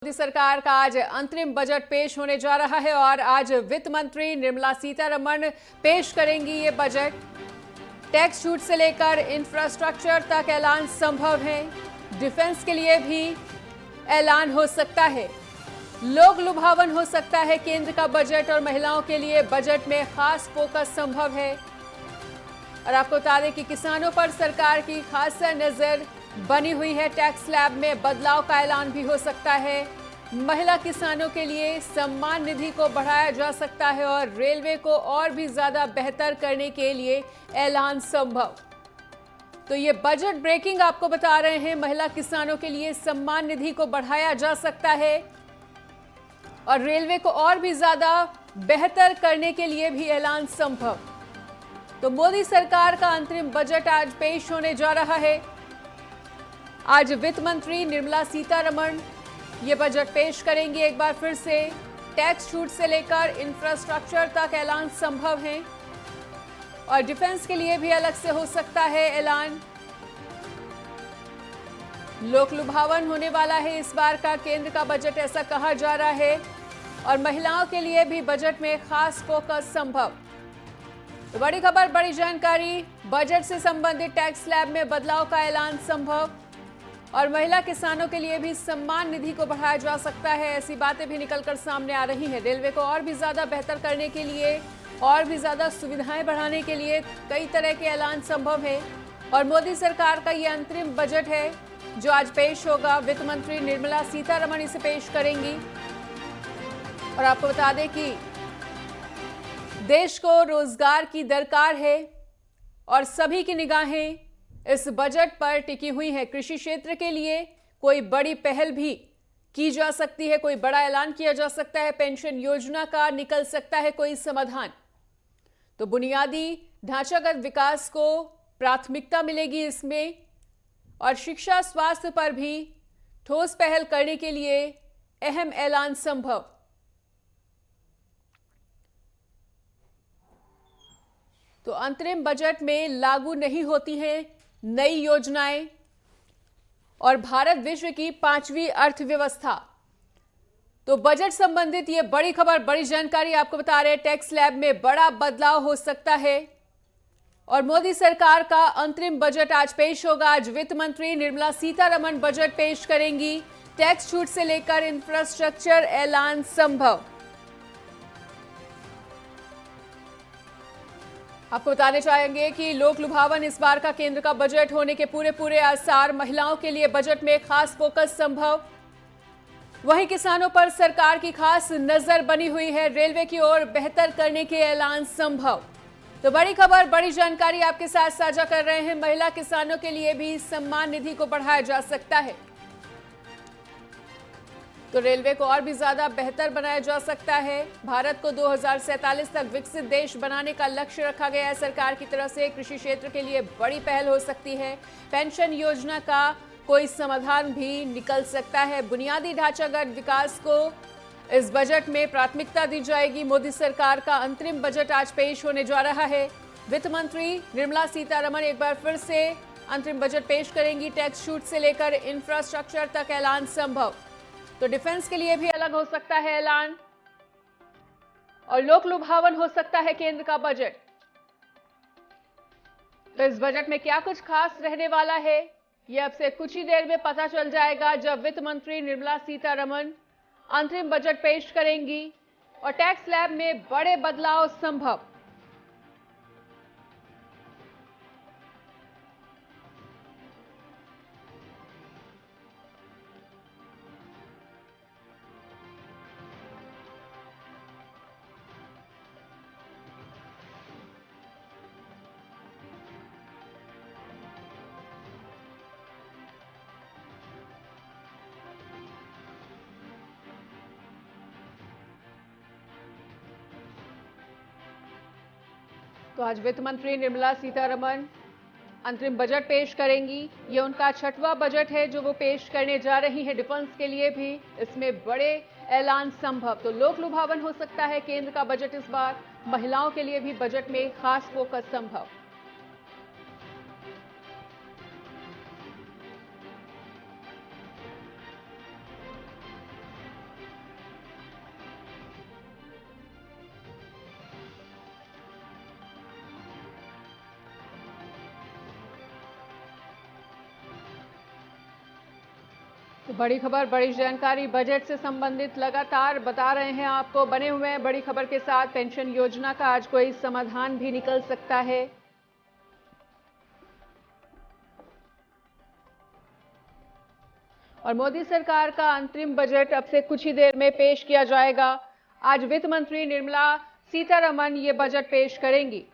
मोदी सरकार का आज अंतरिम बजट पेश होने जा रहा है और आज वित्त मंत्री निर्मला सीतारमण पेश करेंगी ये बजट। टैक्स छूट से लेकर इंफ्रास्ट्रक्चर तक ऐलान संभव है। डिफेंस के लिए भी ऐलान हो सकता है। लोक लुभावन हो सकता है केंद्र का बजट और महिलाओं के लिए बजट में खास फोकस संभव है। और आपको बता दें कि किसानों पर सरकार की खास नजर बनी हुई है। टैक्स स्लैब में बदलाव का ऐलान भी हो सकता है। महिला किसानों के लिए सम्मान निधि को बढ़ाया जा सकता है और रेलवे को और भी ज्यादा बेहतर करने के लिए ऐलान संभव। तो ये बजट ब्रेकिंग आपको बता रहे हैं। महिला किसानों के लिए सम्मान निधि को बढ़ाया जा सकता है और रेलवे को और भी ज्यादा बेहतर करने के लिए भी ऐलान संभव। तो मोदी सरकार का अंतरिम बजट आज पेश होने जा रहा है। आज वित्त मंत्री निर्मला सीतारमण ये बजट पेश करेंगी। एक बार फिर से टैक्स छूट से लेकर इंफ्रास्ट्रक्चर तक ऐलान संभव है और डिफेंस के लिए भी अलग से हो सकता है ऐलान। लोक लुभावन होने वाला है इस बार का केंद्र का बजट, ऐसा कहा जा रहा है। और महिलाओं के लिए भी बजट में खास फोकस संभव। तो बड़ी खबर, बड़ी जानकारी, बजट से संबंधित टैक्स स्लैब में बदलाव का ऐलान संभव और महिला किसानों के लिए भी सम्मान निधि को बढ़ाया जा सकता है। ऐसी बातें भी निकलकर सामने आ रही हैं। रेलवे को और भी ज्यादा बेहतर करने के लिए, और भी ज्यादा सुविधाएं बढ़ाने के लिए कई तरह के ऐलान संभव है। और मोदी सरकार का ये अंतरिम बजट है जो आज पेश होगा। वित्त मंत्री निर्मला सीतारमण इसे पेश करेंगी। और आपको बता दें कि देश को रोजगार की दरकार है और सभी की निगाहें इस बजट पर टिकी हुई है। कृषि क्षेत्र के लिए कोई बड़ी पहल भी की जा सकती है, कोई बड़ा ऐलान किया जा सकता है। पेंशन योजना का निकल सकता है कोई समाधान। तो बुनियादी ढांचागत विकास को प्राथमिकता मिलेगी इसमें और शिक्षा स्वास्थ्य पर भी ठोस पहल करने के लिए अहम ऐलान संभव। तो अंतरिम बजट में लागू नहीं होती हैं नई योजनाएं और भारत विश्व की 5वीं अर्थव्यवस्था। तो बजट संबंधित ये बड़ी खबर, बड़ी जानकारी आपको बता रहे हैं। टैक्स स्लैब में बड़ा बदलाव हो सकता है और मोदी सरकार का अंतरिम बजट आज पेश होगा। आज वित्त मंत्री निर्मला सीतारमण बजट पेश करेंगी। टैक्स छूट से लेकर इंफ्रास्ट्रक्चर ऐलान संभव। आपको बताने चाहेंगे कि लोक लुभावन इस बार का केंद्र का बजट होने के पूरे आसार। महिलाओं के लिए बजट में खास फोकस संभव। वहीं किसानों पर सरकार की खास नजर बनी हुई है। रेलवे की ओर बेहतर करने के ऐलान संभव। तो बड़ी खबर, बड़ी जानकारी आपके साथ साझा कर रहे हैं। महिला किसानों के लिए भी सम्मान निधि को बढ़ाया जा सकता है। तो रेलवे को और भी ज्यादा बेहतर बनाया जा सकता है। भारत को 2047 तक विकसित देश बनाने का लक्ष्य रखा गया है सरकार की तरफ से। कृषि क्षेत्र के लिए बड़ी पहल हो सकती है। पेंशन योजना का कोई समाधान भी निकल सकता है। बुनियादी ढांचागत विकास को इस बजट में प्राथमिकता दी जाएगी। मोदी सरकार का अंतरिम बजट आज पेश होने जा रहा है। वित्त मंत्री निर्मला सीतारमण एक बार फिर से अंतरिम बजट पेश करेंगी। टैक्स छूट से लेकर इंफ्रास्ट्रक्चर तक ऐलान संभव। तो डिफेंस के लिए भी अलग हो सकता है ऐलान और लोक लुभावन हो सकता है केंद्र का बजट। तो इस बजट में क्या कुछ खास रहने वाला है, यह अब से कुछ ही देर में पता चल जाएगा जब वित्त मंत्री निर्मला सीतारमण अंतरिम बजट पेश करेंगी और टैक्स स्लैब में बड़े बदलाव संभव। तो आज वित्त मंत्री निर्मला सीतारमण अंतरिम बजट पेश करेंगी। ये उनका 6वां बजट है जो वो पेश करने जा रही है। डिफेंस के लिए भी इसमें बड़े ऐलान संभव। तो लोक लुभावन हो सकता है केंद्र का बजट इस बार। महिलाओं के लिए भी बजट में खास फोकस संभव। बड़ी खबर, बड़ी जानकारी बजट से संबंधित लगातार बता रहे हैं आपको, बने हुए हैं बड़ी खबर के साथ। पेंशन योजना का आज कोई समाधान भी निकल सकता है। और मोदी सरकार का अंतरिम बजट अब से कुछ ही देर में पेश किया जाएगा। आज वित्त मंत्री निर्मला सीतारमण ये बजट पेश करेंगी।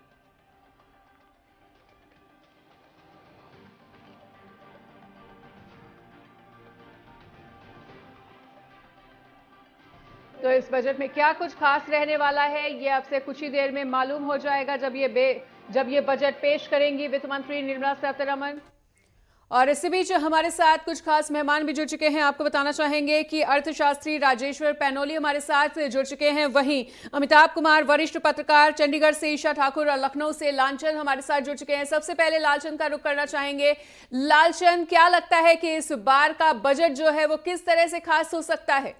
तो इस बजट में क्या कुछ खास रहने वाला है, ये अब से कुछ ही देर में मालूम हो जाएगा जब ये बजट पेश करेंगी वित्त मंत्री निर्मला सीतारमण। और इसी बीच हमारे साथ कुछ खास मेहमान भी जुड़ चुके हैं। आपको बताना चाहेंगे कि अर्थशास्त्री राजेश्वर पैनोली हमारे साथ जुड़ चुके हैं। वहीं अमिताभ कुमार वरिष्ठ पत्रकार, चंडीगढ़ से ईशा ठाकुर और लखनऊ से लालचंद हमारे साथ जुड़ चुके हैं। सबसे पहले लालचंद का रुख करना चाहेंगे। लालचंद, क्या लगता है कि इस बार का बजट जो है वो किस तरह से खास हो सकता है?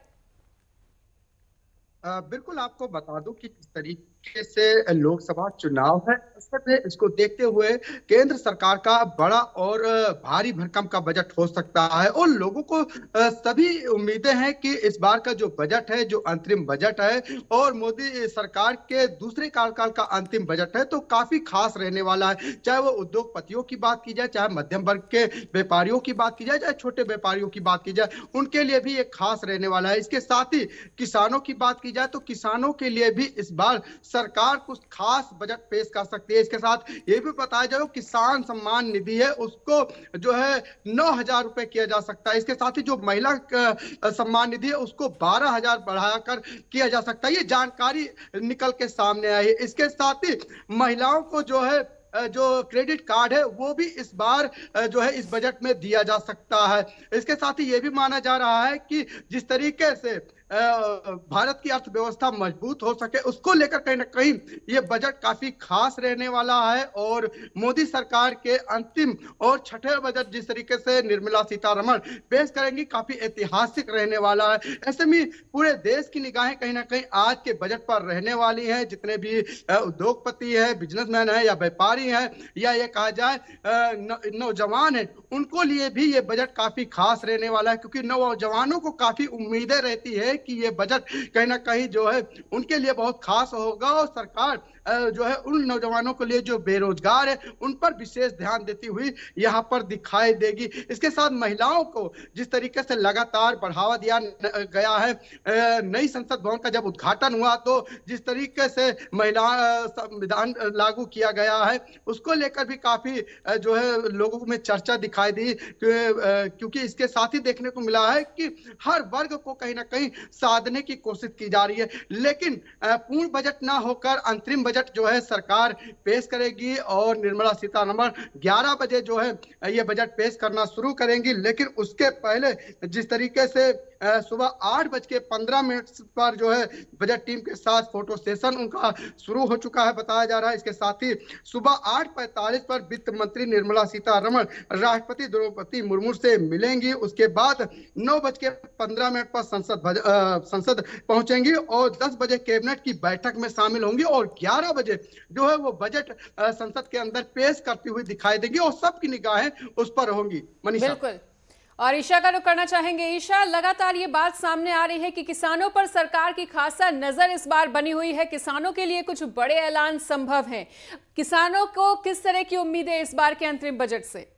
बिल्कुल, आपको बता दूं कि किस तरीके से लोकसभा चुनाव है, असल में इसको देखते हुए केंद्र सरकार का बड़ा और भारी भरकम का बजट हो सकता है। और लोगों को सभी उम्मीदें हैं कि इस बार का जो बजट है, जो अंतरिम बजट है और मोदी सरकार के दूसरे कार्यकाल का अंतिम बजट है, तो काफी खास रहने वाला है। चाहे वो उद्योगपतियों की बात की जाए, चाहे मध्यम वर्ग के व्यापारियों की बात की जाए, चाहे छोटे व्यापारियों की बात की जाए, उनके लिए भी एक खास रहने वाला है। इसके साथ ही किसानों की बात की जाए तो किसानों के लिए भी इस बार सरकार कुछ खास बजट पेश कर सकती है। इसके साथ ये भी बताया जाए किसान सम्मान निधि है उसको जो है 9,000 रुपए किया जा सकता है। इसके साथ ही जो महिला सम्मान निधि है उसको 12,000 बढ़ाकर किया जा सकता है। ये जानकारी निकल के सामने आई है। इसके साथ ही महिलाओं को जो है जो क्रेडिट कार्ड है वो भी इस बार जो है इस बजट में दिया जा सकता है। इसके साथ ही ये भी माना जा रहा है कि जिस तरीके से भारत की अर्थव्यवस्था मजबूत हो सके, उसको लेकर कहीं ना कहीं ये बजट काफी खास रहने वाला है। और मोदी सरकार के अंतिम और छठे बजट जिस तरीके से निर्मला सीतारमण पेश करेंगी, काफी ऐतिहासिक रहने वाला है। ऐसे में पूरे देश की निगाहें कहीं ना कहीं आज के बजट पर रहने वाली हैं। जितने भी उद्योगपति है, बिजनेसमैन है या व्यापारी है या ये कहा जाए नौजवान है, उनको लिए भी ये बजट काफी खास रहने वाला है। क्योंकि नौजवानों को काफी उम्मीदें रहती है कि ये बजट कहीं ना कहीं जो है उनके लिए बहुत खास होगा। और सरकार जो है उन नौजवानों के लिए जो बेरोजगार है उन पर विशेष ध्यान देती हुई यहाँ पर दिखाई देगी। इसके साथ महिलाओं को जिस तरीके से लगातार बढ़ावा दिया गया है, नई संसद भवन का जब उद्घाटन हुआ तो जिस तरीके से महिला संविधान लागू किया गया है उसको लेकर भी काफी जो है लोगों में चर्चा दिखाई दी। क्योंकि इसके साथ ही देखने को मिला है कि हर वर्ग को कहीं ना कहीं साधने की कोशिश की जा रही है। लेकिन पूर्ण बजट ना होकर अंतरिम बजट जो है सरकार पेश करेगी और निर्मला सीतारमण 11 बजे जो है ये बजट पेश करना शुरू करेंगी। लेकिन उसके पहले जिस तरीके से सुबह 8:15 पर जो है बजट टीम के साथ फोटो सेशन उनका शुरू हो चुका है बताया जा रहा है। इसके साथ ही सुबह 8:45 पर वित्त मंत्री निर्मला सीतारमण राष्ट्रपति द्रौपदी मुर्मू से मिलेंगी। उसके बाद 9:15 पर संसद पहुंचेंगी और 10 बजे कैबिनेट की बैठक में शामिल होंगी और 11 बजे जो है वो बजट संसद के अंदर पेश करती हुई दिखाई देगी और सबकी निगाहें उस पर होंगी। मनीषा, बिल्कुल। और ईशा का रुख करना चाहेंगे। ईशा, लगातार ये बात सामने आ रही है कि किसानों पर सरकार की खासा नजर इस बार बनी हुई है। किसानों के लिए कुछ बड़े ऐलान संभव हैं। किसानों को किस तरह की उम्मीदें इस बार के अंतरिम बजट से?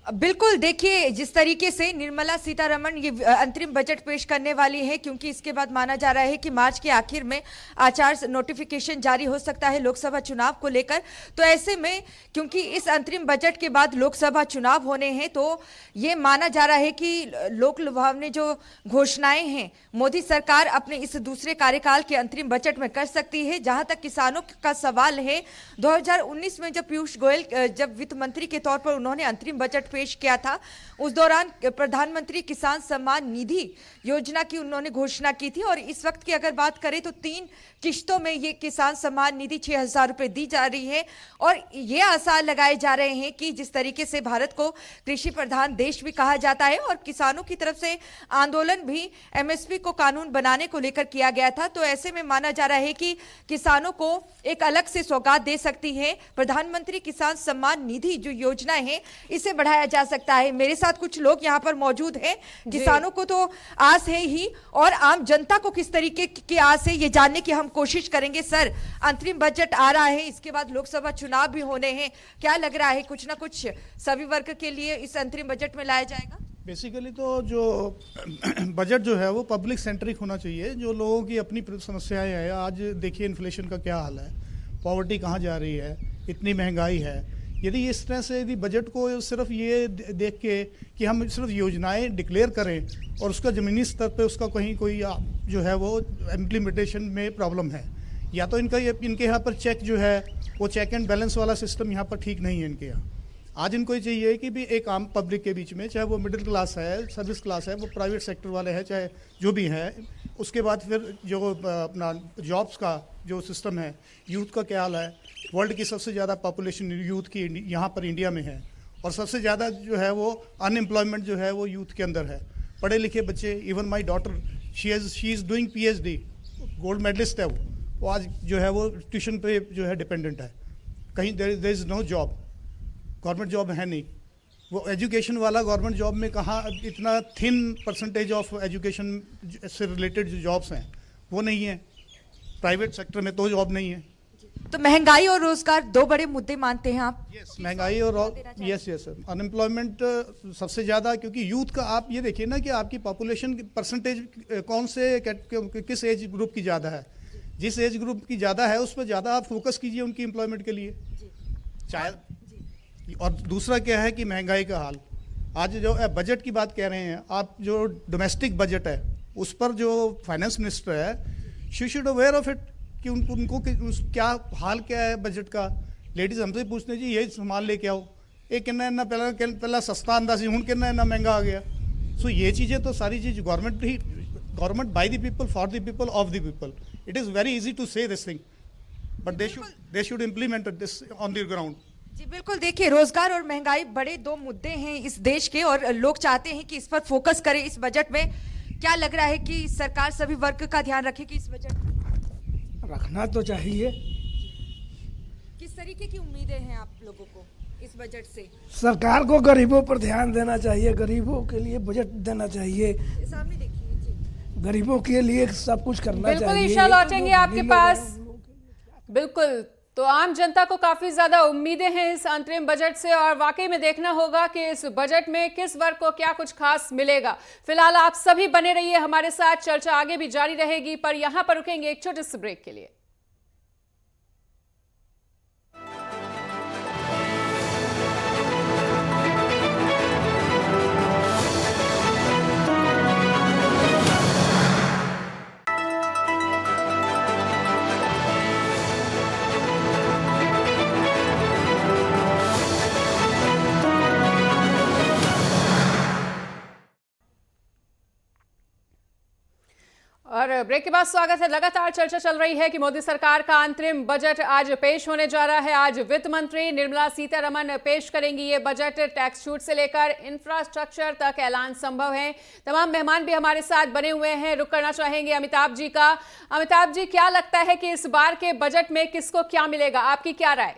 बिल्कुल, देखिए जिस तरीके से निर्मला सीतारमण ये अंतरिम बजट पेश करने वाली है, क्योंकि इसके बाद माना जा रहा है कि मार्च के आखिर में आचार नोटिफिकेशन जारी हो सकता है लोकसभा चुनाव को लेकर। तो ऐसे में क्योंकि इस अंतरिम बजट के बाद लोकसभा चुनाव होने हैं तो ये माना जा रहा है कि लोक लुभावनी जो घोषणाएं हैं मोदी सरकार अपने इस दूसरे कार्यकाल के अंतरिम बजट में कर सकती है। जहां तक किसानों का सवाल है, 2019 में जब पीयूष गोयल जब वित्त मंत्री के तौर पर उन्होंने अंतरिम बजट पेश किया था, उस दौरान प्रधानमंत्री किसान सम्मान निधि योजना की उन्होंने घोषणा की थी। और इस वक्त की अगर बात करें तो 3 किश्तों में ये किसान सम्मान निधि 6,000 रुपए दी जा रही है। और ये आसार लगाए जा रहे हैं कि जिस तरीके से भारत को कृषि प्रधान देश भी कहा जाता है और किसानों की तरफ से आंदोलन भी एमएसपी को कानून बनाने को लेकर किया गया था, तो ऐसे में माना जा रहा है कि किसानों को एक अलग से सौगात दे सकती है प्रधानमंत्री किसान सम्मान निधि जो योजना है, इसे बढ़ाया जा सकता है। मेरे साथ कुछ लोग यहाँ पर मौजूद हैं। किसानों को तो आस है ही, और आम जनता को किस तरीके की आस है ये जानने की हम कोशिश करेंगे। सर, अंतरिम बजट आ रहा है, इसके बाद लोकसभा चुनाव भी होने हैं, क्या लग रहा है कुछ ना कुछ सभी वर्ग के लिए इस अंतरिम बजट में लाया जाएगा? बेसिकली तो जो बजट जो है वो पब्लिक सेंट्रिक होना चाहिए, जो लोगों की अपनी समस्याएं हैं। आज देखिए इन्फ्लेशन का क्या हाल है, पॉवर्टी कहाँ जा रही है, इतनी महंगाई है। यदि इस तरह से यदि बजट को सिर्फ ये देख के कि हम सिर्फ योजनाएं डिक्लेयर करें और उसका ज़मीनी स्तर पे उसका कहीं कोई जो है वो इम्प्लीमेंटेशन में प्रॉब्लम है, या तो इनके यहाँ पर चेक जो है वो चेक एंड बैलेंस वाला सिस्टम यहाँ पर ठीक नहीं है इनके यहाँ। आज इनको ये चाहिए कि भी एक आम पब्लिक के बीच में, चाहे वो मिडिल क्लास है, सर्विस क्लास है, वो प्राइवेट सेक्टर वाले हैं, चाहे जो भी हैं, उसके बाद फिर जो अपना जॉब्स का जो सिस्टम है, यूथ का क्या हाल है। वर्ल्ड की सबसे ज़्यादा पॉपुलेशन यूथ की यहाँ पर इंडिया में है, और सबसे ज़्यादा जो है वो अनएम्प्लॉयमेंट जो है वो यूथ के अंदर है। पढ़े लिखे बच्चे, even my daughter, she is doing PhD, gold medallist है वो आज जो है वो ट्यूशन पे जो है डिपेंडेंट है। कहीं there is no job, government job है नहीं। वो एजुकेशन वाला गवर्नमेंट जॉब में कहाँ इतना थिन परसेंटेज ऑफ एजुकेशन से रिलेटेड जो जॉब्स हैं वो नहीं है, प्राइवेट सेक्टर में तो जॉब नहीं है। तो महंगाई और रोजगार 2 बड़े मुद्दे मानते हैं आप? यस, महंगाई और यस सर, अनएम्प्लॉयमेंट सबसे ज़्यादा, क्योंकि यूथ का आप ये देखिए ना कि आपकी पॉपुलेशन परसेंटेज कौन से किस एज ग्रुप की ज़्यादा है। जिस एज ग्रुप की ज़्यादा है उस पर ज़्यादा आप फोकस कीजिए उनकी एम्प्लॉयमेंट के लिए। चाहे और दूसरा क्या है कि महंगाई का हाल। आज जो बजट की बात कह रहे हैं आप, जो डोमेस्टिक बजट है उस पर जो फाइनेंस मिनिस्टर है, she should aware of it कि उनको क्या हाल क्या है बजट का। लेडीज हमसे पूछते जी यही सामान लेके आओ, एक कितना पहला सस्ता आंदा सी, हूँ कितना महंगा आ गया। सो ये चीज़ें तो सारी चीज़ government by the people, for the people, of the people. It is very easy to say this thing, but they should implement this on the ground. जी बिल्कुल, देखिए रोजगार और महंगाई बड़े 2 मुद्दे हैं इस देश के, और लोग चाहते हैं कि इस पर फोकस करें इस बजट में। क्या लग रहा है कि सरकार सभी वर्ग का ध्यान रखेगी इस बजट में? रखना तो चाहिए। किस तरीके की उम्मीदें हैं आप लोगों को इस बजट से? सरकार को गरीबों पर ध्यान देना चाहिए, गरीबों के लिए बजट देना चाहिए, सामने देखिए जी, गरीबों के लिए सब कुछ करना चाहिए। बिल्कुल ईशा, लौटेंगे आपके पास। बिल्कुल, तो आम जनता को काफी ज्यादा उम्मीदें हैं इस अंतरिम बजट से, और वाकई में देखना होगा कि इस बजट में किस वर्ग को क्या कुछ खास मिलेगा। फिलहाल आप सभी बने रहिए हमारे साथ, चर्चा आगे भी जारी रहेगी, पर यहां पर रुकेंगे एक छोटे से ब्रेक के लिए। और ब्रेक के बाद स्वागत है। लगातार चर्चा चल रही है कि मोदी सरकार का अंतरिम बजट आज पेश होने जा रहा है। आज वित्त मंत्री निर्मला सीतारमण पेश करेंगी ये बजट। टैक्स छूट से लेकर इंफ्रास्ट्रक्चर तक ऐलान संभव है। तमाम मेहमान भी हमारे साथ बने हुए हैं। रुक करना चाहेंगे अमिताभ जी का। अमिताभ जी, क्या लगता है कि इस बार के बजट में किसको क्या मिलेगा, आपकी क्या राय?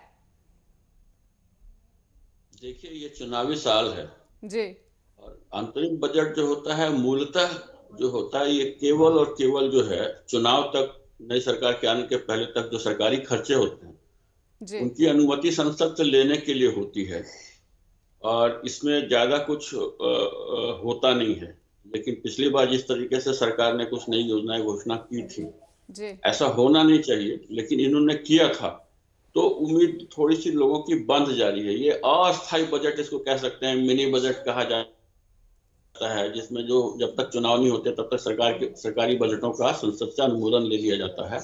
देखिए, ये चुनावी साल है जी, और अंतरिम बजट जो होता है मूलतः जो होता है ये केवल और केवल जो है चुनाव तक, नई सरकार के आने के पहले तक जो सरकारी खर्चे होते हैं जी, उनकी अनुमति संसद से लेने के लिए होती है, और इसमें ज्यादा कुछ होता नहीं है। लेकिन पिछली बार जिस तरीके से सरकार ने कुछ नई योजनाएं घोषणा की थी जी, ऐसा ऐसा होना नहीं चाहिए, लेकिन इन्होंने किया था, तो उम्मीद थोड़ी सी लोगों की बंध जा रही है। ये अस्थायी बजट इसको कह सकते हैं, मिनी बजट कहा जाता है, जिसमें जो जब तक चुनाव नहीं होते तब तक सरकारी बजटों का संसद से अनुमोदन ले लिया जाता है।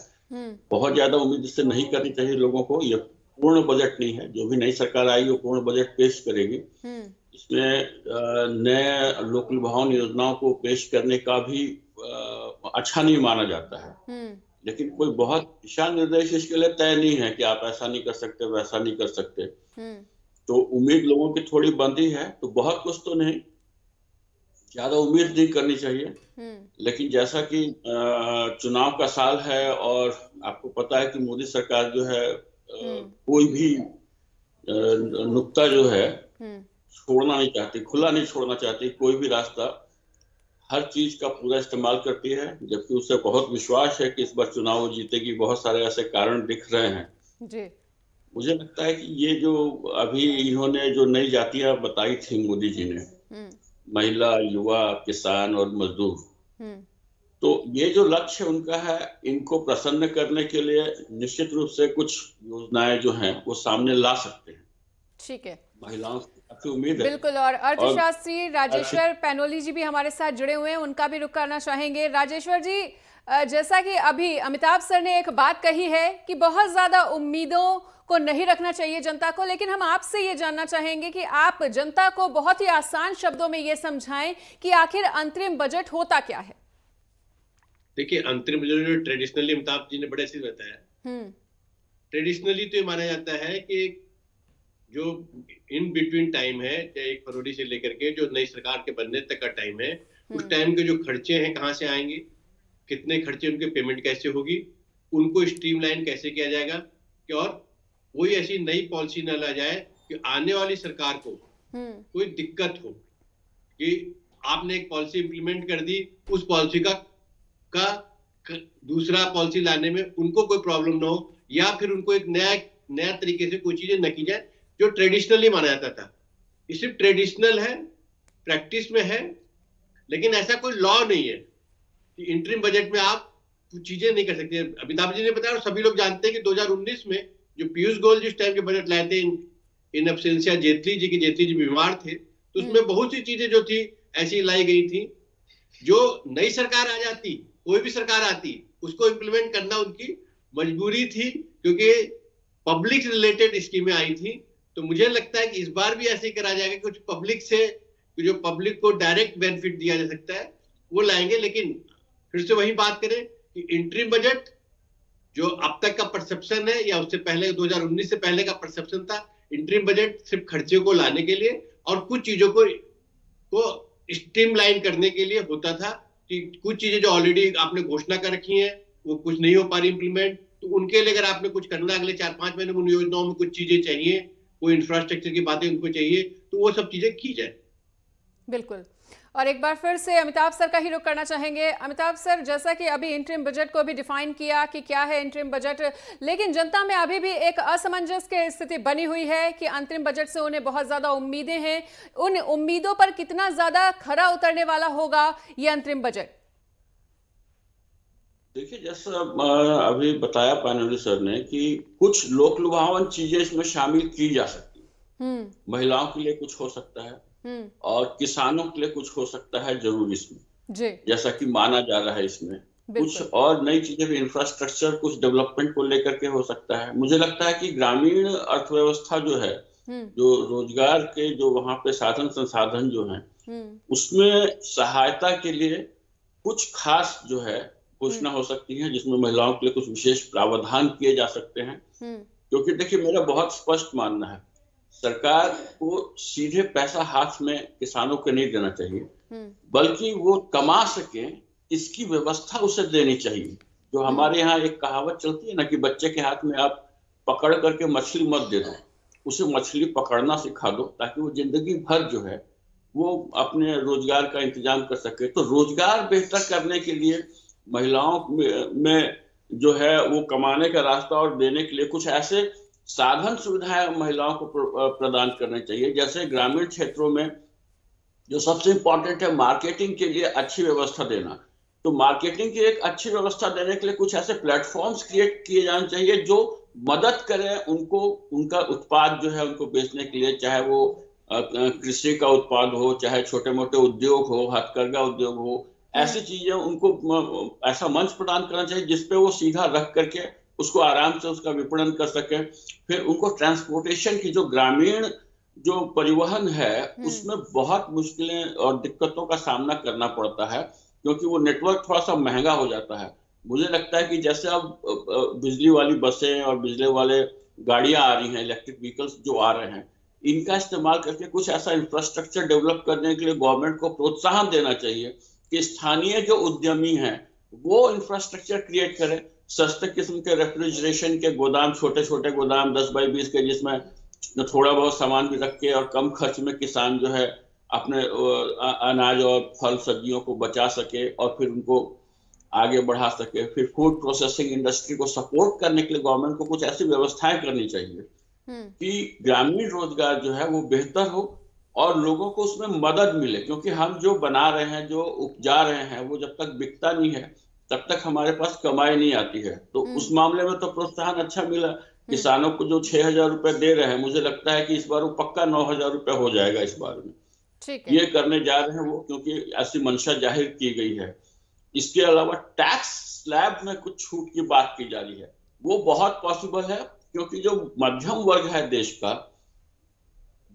बहुत ज्यादा उम्मीद इससे नहीं करनी चाहिए लोगों को। ये पूर्ण बजट नहीं है। जो भी नई सरकार आई वो पूर्ण बजट पेश करेगी। इसमें नए लोक लुभावन योजनाओं को पेश करने का भी अच्छा नहीं माना जाता है। लेकिन कोई बहुत दिशा निर्देश इसके लिए तय नहीं है कि आप ऐसा नहीं कर सकते, वैसा नहीं कर सकते। तो उम्मीद लोगों की थोड़ी बंधी है, तो बहुत कुछ तो नहीं, ज्यादा उम्मीद नहीं करनी चाहिए। लेकिन जैसा कि चुनाव का साल है और आपको पता है कि मोदी सरकार जो है कोई भी नुक्ता जो है छोड़ना नहीं चाहती, खुला नहीं छोड़ना चाहती। कोई भी रास्ता, हर चीज का पूरा इस्तेमाल करती है, जबकि उसे बहुत विश्वास है कि इस बार चुनाव वो जीतेगी। बहुत सारे ऐसे कारण दिख रहे हैं जी। मुझे लगता है कि ये जो अभी इन्होंने जो नई जातियां बताई थी मोदी जी ने, महिला, युवा, किसान और मजदूर, तो ये जो लक्ष्य उनका है, इनको प्रसन्न करने के लिए निश्चित रूप से कुछ योजनाएं जो हैं वो सामने ला सकते हैं। ठीक है, महिलाओं की काफी उम्मीद है। बिल्कुल। और अर्थशास्त्री राजेश्वर पैनोली जी भी हमारे साथ जुड़े हुए हैं, उनका भी रुख करना चाहेंगे। राजेश्वर जी, जैसा कि अभी अमिताभ सर ने एक बात कही है कि बहुत ज्यादा उम्मीदों को नहीं रखना चाहिए जनता को, लेकिन हम आपसे ये जानना चाहेंगे कि आप जनता को बहुत ही आसान शब्दों में ये समझाएं कि आखिर अंतरिम बजट होता क्या है। देखिए, अंतरिम बजट जो ट्रेडिशनली अमिताभ जी ने बड़े से बताया, ट्रेडिशनली तो ये माना जाता है कि जो इन बिटवीन टाइम है, 1 फरवरी से लेकर के जो नई सरकार के बनने तक का टाइम है, उस टाइम के जो खर्चे हैं कहाँ से आएंगे, कितने खर्चे, उनके पेमेंट कैसे होगी, उनको स्ट्रीमलाइन कैसे किया जाएगा, कि और कोई ऐसी नई पॉलिसी न ला जाए कि आने वाली सरकार को कोई दिक्कत हो कि आपने एक पॉलिसी इंप्लीमेंट कर दी, उस पॉलिसी का दूसरा पॉलिसी लाने में उनको कोई प्रॉब्लम ना हो, या फिर उनको एक नया तरीके से कोई चीजें न की जाए जो ट्रेडिशनली माना जाता था। ये सिर्फ ट्रेडिशनल है, प्रैक्टिस में है, लेकिन ऐसा कोई लॉ नहीं है कि इंटरिम बजट में आप कुछ चीजें नहीं कर सकते। अमिताभ जी ने बताया और सभी लोग जानते हैं कि 2019 में जो पीयूष गोयल जिस टाइम के बजट लाए थे इन एब्सेंशिया जेटली जी बीमार थे, तो उसमें बहुत सी चीजें जो थी ऐसी लाई गई थी जो नई सरकार आ जाती, कोई भी सरकार आती, उसको इम्प्लीमेंट करना उनकी मजबूरी थी, क्योंकि पब्लिक रिलेटेड स्कीमें आई थी। तो मुझे लगता है कि इस बार भी ऐसे ही करा जाएगा, कुछ पब्लिक से जो पब्लिक को डायरेक्ट बेनिफिट दिया जा सकता है वो लाएंगे। लेकिन फिर से वही बात करें कि इंटरिम बजट जो अब तक का परसेप्शन है या उससे पहले 2019 से पहले का परसेप्शन था, इंटरिम बजट सिर्फ खर्चे को लाने के लिए और कुछ चीजों को स्ट्रीमलाइन करने के लिए होता था कि कुछ चीजें जो ऑलरेडी आपने घोषणा कर रखी हैं वो कुछ नहीं हो पा रही इंप्लीमेंट, तो उनके लिए अगर आपने कुछ करना अगले 4-5 महीने में उन योजनाओं में कुछ चीजें चाहिए, कोई इंफ्रास्ट्रक्चर की बातें उनको चाहिए, तो वो सब चीजें की जाए। बिल्कुल। और एक बार फिर से अमिताभ सर का ही रुख करना चाहेंगे। अमिताभ सर, जैसा कि अभी इंटरिम बजट को भी डिफाइन किया कि क्या है इंटरिम बजट, लेकिन जनता में अभी भी एक असमंजस की स्थिति बनी हुई है कि अंतरिम बजट से उन्हें बहुत ज्यादा उम्मीदें हैं। उन उम्मीदों पर कितना ज्यादा खरा उतरने वाला होगा ये अंतरिम बजट? देखिए, जैसा अभी बताया पैनोली सर ने कि कुछ लोक लुभावन चीजें इसमें शामिल की जा सकती है। महिलाओं के लिए कुछ हो सकता है और किसानों के लिए कुछ हो सकता है जरूर इसमें जी। जैसा कि माना जा रहा है इसमें कुछ और नई चीजें भी, इंफ्रास्ट्रक्चर, कुछ डेवलपमेंट को लेकर के हो सकता है। मुझे लगता है कि ग्रामीण अर्थव्यवस्था जो है, जो रोजगार के जो वहां पे साधन संसाधन जो हैं, उसमें सहायता के लिए कुछ खास जो है घोषणा हो सकती है, जिसमें महिलाओं के लिए कुछ विशेष प्रावधान किए जा सकते हैं। क्योंकि देखिए, मेरा बहुत स्पष्ट मानना है, सरकार को सीधे पैसा हाथ में किसानों को नहीं देना चाहिए, बल्कि वो कमा सके इसकी व्यवस्था उसे देनी चाहिए। जो हमारे यहाँ एक कहावत चलती है ना कि बच्चे के हाथ में आप पकड़ करके मछली मत दे दो, उसे मछली पकड़ना सिखा दो, ताकि वो जिंदगी भर जो है वो अपने रोजगार का इंतजाम कर सके। तो रोजगार बेहतर करने के लिए महिलाओं में जो है वो कमाने का रास्ता और देने के लिए कुछ ऐसे साधन सुविधाएं महिलाओं को प्रदान करने चाहिए। जैसे ग्रामीण क्षेत्रों में जो सबसे इंपॉर्टेंट है, मार्केटिंग के लिए अच्छी व्यवस्था देना। तो मार्केटिंग की एक अच्छी व्यवस्था देने के लिए कुछ ऐसे प्लेटफॉर्म्स क्रिएट किए जाने चाहिए जो मदद करें उनको, उनका उत्पाद जो है उनको बेचने के लिए, चाहे वो कृषि का उत्पाद हो, चाहे छोटे मोटे उद्योग हो, हथकरघा उद्योग हो। ऐसी चीजें उनको ऐसा मंच प्रदान करना चाहिए जिसपे वो सीधा रख करके उसको आराम से उसका विपणन कर सके। फिर उनको ट्रांसपोर्टेशन की जो ग्रामीण जो परिवहन है उसमें बहुत मुश्किलें और दिक्कतों का सामना करना पड़ता है, क्योंकि वो नेटवर्क थोड़ा सा महंगा हो जाता है। मुझे लगता है कि जैसे अब बिजली वाली बसें और बिजली वाले गाड़ियां आ रही हैं, इलेक्ट्रिक व्हीकल्स जो आ रहे हैं, इनका इस्तेमाल करके कुछ ऐसा इंफ्रास्ट्रक्चर डेवलप करने के लिए गवर्नमेंट को प्रोत्साहन देना चाहिए कि स्थानीय जो उद्यमी हैं वो इंफ्रास्ट्रक्चर क्रिएट करें। सस्ते किस्म के रेफ्रिजरेशन के गोदाम, छोटे छोटे गोदाम 10 बाई 20 के, जिसमें थोड़ा बहुत सामान भी रख के और कम खर्च में किसान जो है अपने अनाज और फल सब्जियों को बचा सके और फिर उनको आगे बढ़ा सके। फिर फूड प्रोसेसिंग इंडस्ट्री को सपोर्ट करने के लिए गवर्नमेंट को कुछ ऐसी व्यवस्थाएं करनी चाहिए कि ग्रामीण रोजगार जो है वो बेहतर हो और लोगों को उसमें मदद मिले, क्योंकि हम जो बना रहे हैं, जो उपजा रहे हैं, वो जब तक बिकता नहीं है तब तक हमारे पास कमाई नहीं आती है। तो उस मामले में तो प्रोत्साहन अच्छा मिला। किसानों को जो 6,000 रुपए दे रहे हैं, मुझे लगता है कि इस बार वो पक्का 9,000 रुपए हो जाएगा इस बार में। ये करने जा रहे हैं वो, क्योंकि ऐसी मंशा जाहिर की गई है। इसके अलावा टैक्स स्लैब में कुछ छूट की बात की जा रही है, वो बहुत पॉसिबल है, क्योंकि जो मध्यम वर्ग है देश का,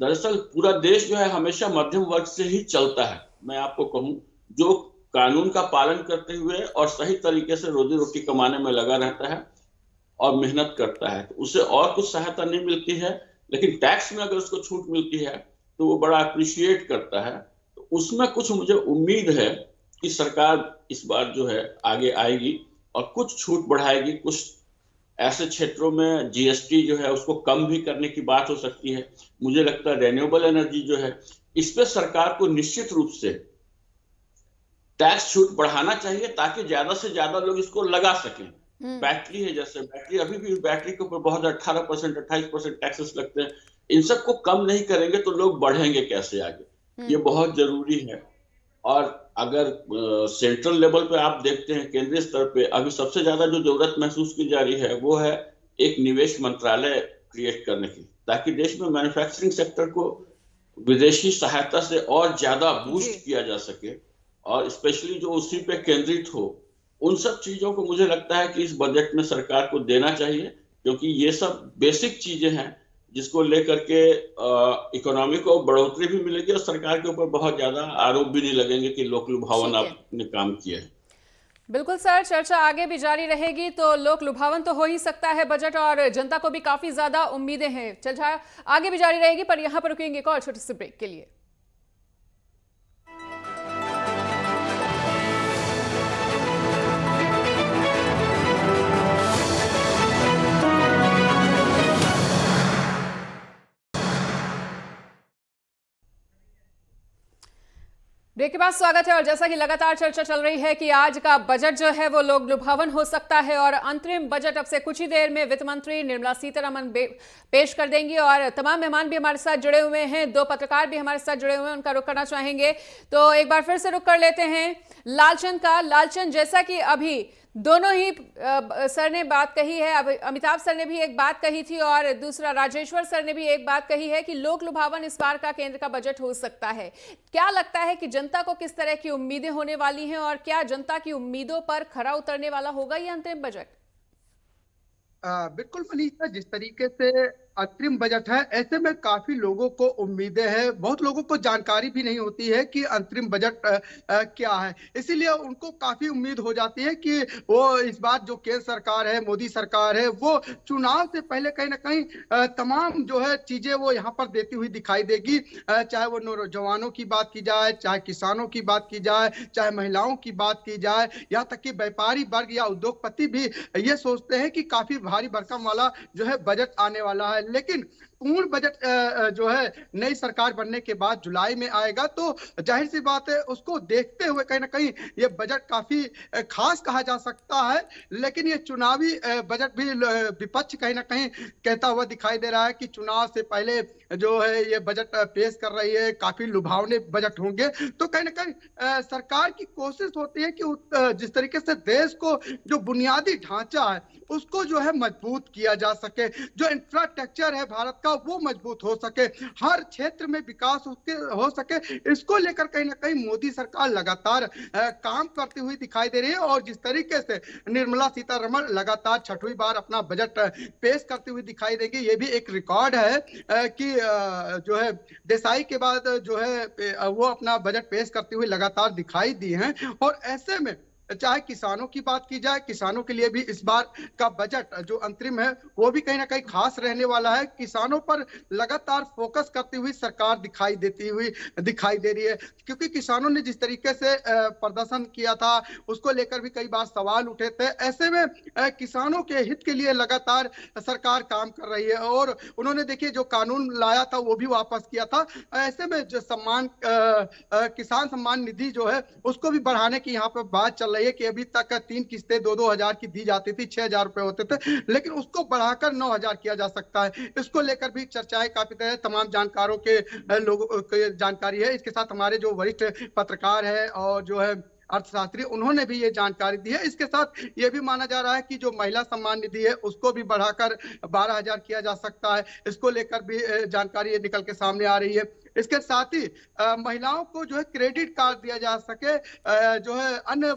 दरअसल पूरा देश जो है हमेशा मध्यम वर्ग से ही चलता है। मैं आपको कहूं, जो कानून का पालन करते हुए और सही तरीके से रोजी रोटी कमाने में लगा रहता है और मेहनत करता है, तो उसे और कुछ सहायता नहीं मिलती है, लेकिन टैक्स में अगर उसको छूट मिलती है तो वो बड़ा अप्रिशिएट करता है। तो उसमें कुछ मुझे उम्मीद है कि सरकार इस बार जो है आगे आएगी और कुछ छूट बढ़ाएगी। कुछ ऐसे क्षेत्रों में जीएसटी जो है उसको कम भी करने की बात हो सकती है। मुझे लगता है रेन्यूएबल एनर्जी जो है, इस पे सरकार को निश्चित रूप से टैक्स छूट बढ़ाना चाहिए ताकि ज्यादा से ज्यादा लोग इसको लगा सकें। बैटरी है, जैसे बैटरी, अभी भी बैटरी के ऊपर बहुत 18% 28% टैक्सेस लगते हैं। इन सबको कम नहीं करेंगे तो लोग बढ़ेंगे कैसे आगे, ये बहुत जरूरी है। और अगर सेंट्रल लेवल पे आप देखते हैं, केंद्रीय स्तर पे अभी सबसे ज्यादा जो जरूरत महसूस की जा रही है वो है एक निवेश मंत्रालय क्रिएट करने की, ताकि देश में मैन्युफैक्चरिंग सेक्टर को विदेशी सहायता से और ज्यादा बूस्ट किया जा सके और स्पेशली जो उसी पे केंद्रित हो। उन सब चीजों को मुझे लगता है कि इस बजट में सरकार को देना चाहिए, क्योंकि ये सब बेसिक चीजें हैं जिसको लेकर के इकोनॉमी को बढ़ोतरी भी मिलेगी और सरकार के ऊपर बहुत ज्यादा आरोप भी नहीं लगेंगे कि लोक लुभावन आपने काम किया है। बिल्कुल सर, चर्चा आगे भी जारी रहेगी। तो लोक लुभावन तो हो ही सकता है बजट, और जनता को भी काफी ज्यादा उम्मीदें हैं। चर्चा आगे भी जारी रहेगी, पर यहाँ पर रुकेंगे एक और छोटे से ब्रेक के लिए। ब्रेक के बाद स्वागत है। और जैसा कि लगातार चर्चा चल रही है कि आज का बजट जो है वो लोक लुभावन हो सकता है, और अंतरिम बजट अब से कुछ ही देर में वित्त मंत्री निर्मला सीतारमण पेश कर देंगी। और तमाम मेहमान भी हमारे साथ जुड़े हुए हैं, 2 पत्रकार भी हमारे साथ जुड़े हुए हैं, उनका रुख करना चाहेंगे। तो एक बार फिर से रुख कर लेते हैं लालचंद का। लालचंद, जैसा कि अभी दोनों ही सर ने बात कही है, अब अमिताभ सर ने भी एक बात कही थी और दूसरा राजेश्वर सर ने भी एक बात कही है कि लोक लुभावन इस बार का केंद्र का बजट हो सकता है। क्या लगता है कि जनता को किस तरह की उम्मीदें होने वाली हैं, और क्या जनता की उम्मीदों पर खरा उतरने वाला होगा ये अंतरिम बजट? बिल्कुल मनीषा, जिस तरीके से अंतरिम बजट है, ऐसे में काफी लोगों को उम्मीदें हैं। बहुत लोगों को जानकारी भी नहीं होती है कि अंतरिम बजट क्या है, इसीलिए उनको काफी उम्मीद हो जाती है कि वो इस बार जो केंद्र सरकार है, मोदी सरकार है, वो चुनाव से पहले कहीं ना कहीं तमाम जो है चीजें वो यहाँ पर देती हुई दिखाई देगी। चाहे वो नौजवानों की बात की जाए, चाहे किसानों की बात की जाए, चाहे महिलाओं की बात की जाए, यहाँ तक कि व्यापारी वर्ग या उद्योगपति भी ये सोचते हैं कि काफी भारी भरकम वाला जो है बजट आने वाला है। लेकिन पूर्ण बजट जो है नई सरकार बनने के बाद जुलाई में आएगा, तो जाहिर सी बात है उसको देखते हुए कहीं ना कहीं ये बजट काफी खास कहा जा सकता है। लेकिन ये चुनावी बजट भी विपक्ष कहीं ना कहीं कहता हुआ दिखाई दे रहा है कि चुनाव से पहले जो है ये बजट पेश कर रही है, काफी लुभावने बजट होंगे। तो कहीं ना कहीं सरकार की कोशिश होती है कि जिस तरीके से देश को जो बुनियादी ढांचा है उसको जो है मजबूत किया जा सके। जो इंफ्रास्ट्रक्चर है भारत का, का वो मजबूत हो सके, हर क्षेत्र में विकास हो सके, इसको लेकर कहीं ना कहीं मोदी सरकार लगातार काम करती हुई दिखाई दे रही है। और जिस तरीके से निर्मला सीतारमण लगातार छठवीं बार अपना बजट पेश करती हुई दिखाई देगी, ये भी एक रिकॉर्ड है कि जो है देसाई के बाद जो है वो अपना बजट पेश करते हुए लगातार दिखाई दी हैं। और ऐसे में चाहे किसानों की बात की जाए, किसानों के लिए भी इस बार का बजट जो अंतरिम है वो भी कहीं ना कहीं खास रहने वाला है। किसानों पर लगातार फोकस करती हुई सरकार दिखाई दे रही है, क्योंकि किसानों ने जिस तरीके से प्रदर्शन किया था उसको लेकर भी कई बार सवाल उठे थे। ऐसे में किसानों के हित के लिए लगातार सरकार काम कर रही है और उन्होंने देखिए जो कानून लाया था वो भी वापस किया था। ऐसे में जो किसान सम्मान निधि जो है उसको भी बढ़ाने की यहाँ पर बात चल रही है कि अभी तक 3 किस्तें 2-2 हजार की दी जाती थी, 6,000 रुपए होते थे, लेकिन उसको बढ़ाकर 9,000 किया जा सकता है। इसको लेकर भी चर्चाएं काफी तरह तमाम जानकारों के लोगों को जानकारी है। इसके साथ हमारे जो वरिष्ठ पत्रकार है और जो है अर्थशास्त्री, उन्होंने भी ये जानकारी दी है। इसके साथ ये भी माना जा रहा है कि जो महिला सम्मान निधि है उसको भी बढ़ाकर 12,000 किया जा सकता है। इसको लेकर भी जानकारी निकल के सामने आ रही है। इसके साथ ही महिलाओं को जो है क्रेडिट कार्ड दिया जा सके, जो है अन्य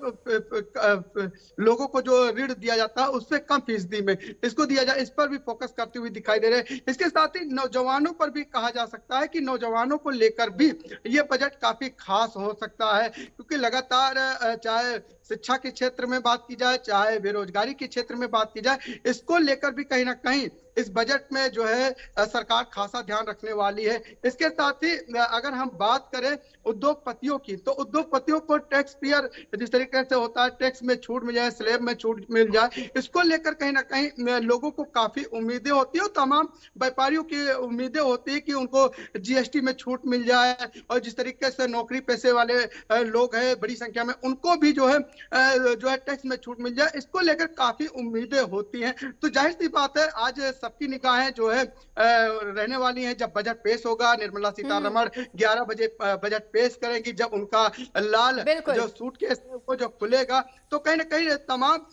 लोगों को जो ऋण दिया जाता है उससे कम फीसदी में इसको दिया जाए, इस पर भी फोकस करते हुए दिखाई दे रहे हैं। इसके साथ ही नौजवानों पर भी कहा जा सकता है कि नौजवानों को लेकर भी ये बजट काफी खास हो सकता है, क्योंकि लगातार चाहे शिक्षा के क्षेत्र में बात की जाए, चाहे बेरोजगारी के क्षेत्र में बात की जाए, इसको लेकर भी कहीं ना कहीं इस बजट में जो है सरकार खासा ध्यान रखने वाली है। इसके साथ ही अगर हम बात करें उद्योगपतियों की, तो उद्योगपतियों को टैक्स पेयर जिस तरीके से होता है टैक्स में छूट मिल जाए, स्लैब में छूट मिल जाए, इसको लेकर कहीं ना कहीं लोगों को काफी उम्मीदें होती है और तमाम व्यापारियों की उम्मीदें होती है कि उनको जीएसटी में छूट मिल जाए। और जिस तरीके से नौकरी पेशे वाले लोग हैं बड़ी संख्या में, उनको भी जो है टैक्स में छूट मिल जाए, इसको लेकर काफी उम्मीदें होती हैं। तो जाहिर सी बात है आज सबकी निगाहें जो है रहने वाली हैं जब बजट पेश होगा। निर्मला सीतारमण 11 बजे बजट पेश करेंगी, जब उनका लाल जो सूटकेस वो जो खुलेगा तो कहीं ना कहीं तमाम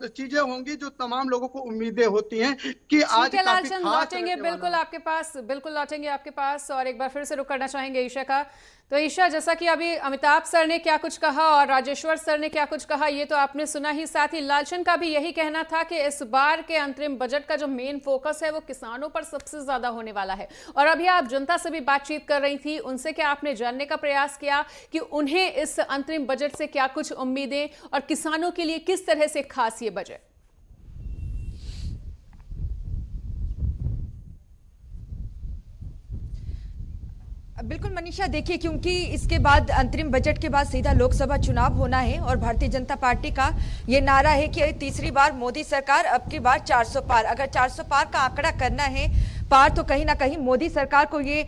चीजें होंगी जो तमाम लोगों को उम्मीदें होती हैं कि आज काफी खास लौटेंगे बिल्कुल लौटेंगे आपके पास। और एक बार फिर से रुक करना चाहेंगे ईशा का। तो ईशा, जैसा कि अभी अमिताभ सर ने क्या कुछ कहा और राजेश्वर सर ने क्या कुछ कहा ये तो आपने सुना ही, साथ ही लालचंद का भी यही कहना था कि इस बार के अंतरिम बजट का जो मेन फोकस है वो किसानों पर सबसे ज्यादा होने वाला है। और अभी आप जनता से भी बातचीत कर रही थी, उनसे क्या आपने जानने का प्रयास किया कि उन्हें इस अंतरिम बजट से क्या कुछ उम्मीदें और किसानों के लिए किस तरह से खास ये बजट? बिल्कुल मनीषा, देखिए क्योंकि इसके बाद अंतरिम बजट के बाद सीधा लोकसभा चुनाव होना है और भारतीय जनता पार्टी का ये नारा है कि तीसरी बार मोदी सरकार, अब की बार 400 पार। अगर 400 पार का आंकड़ा करना है पार, तो कहीं ना कहीं मोदी सरकार को ये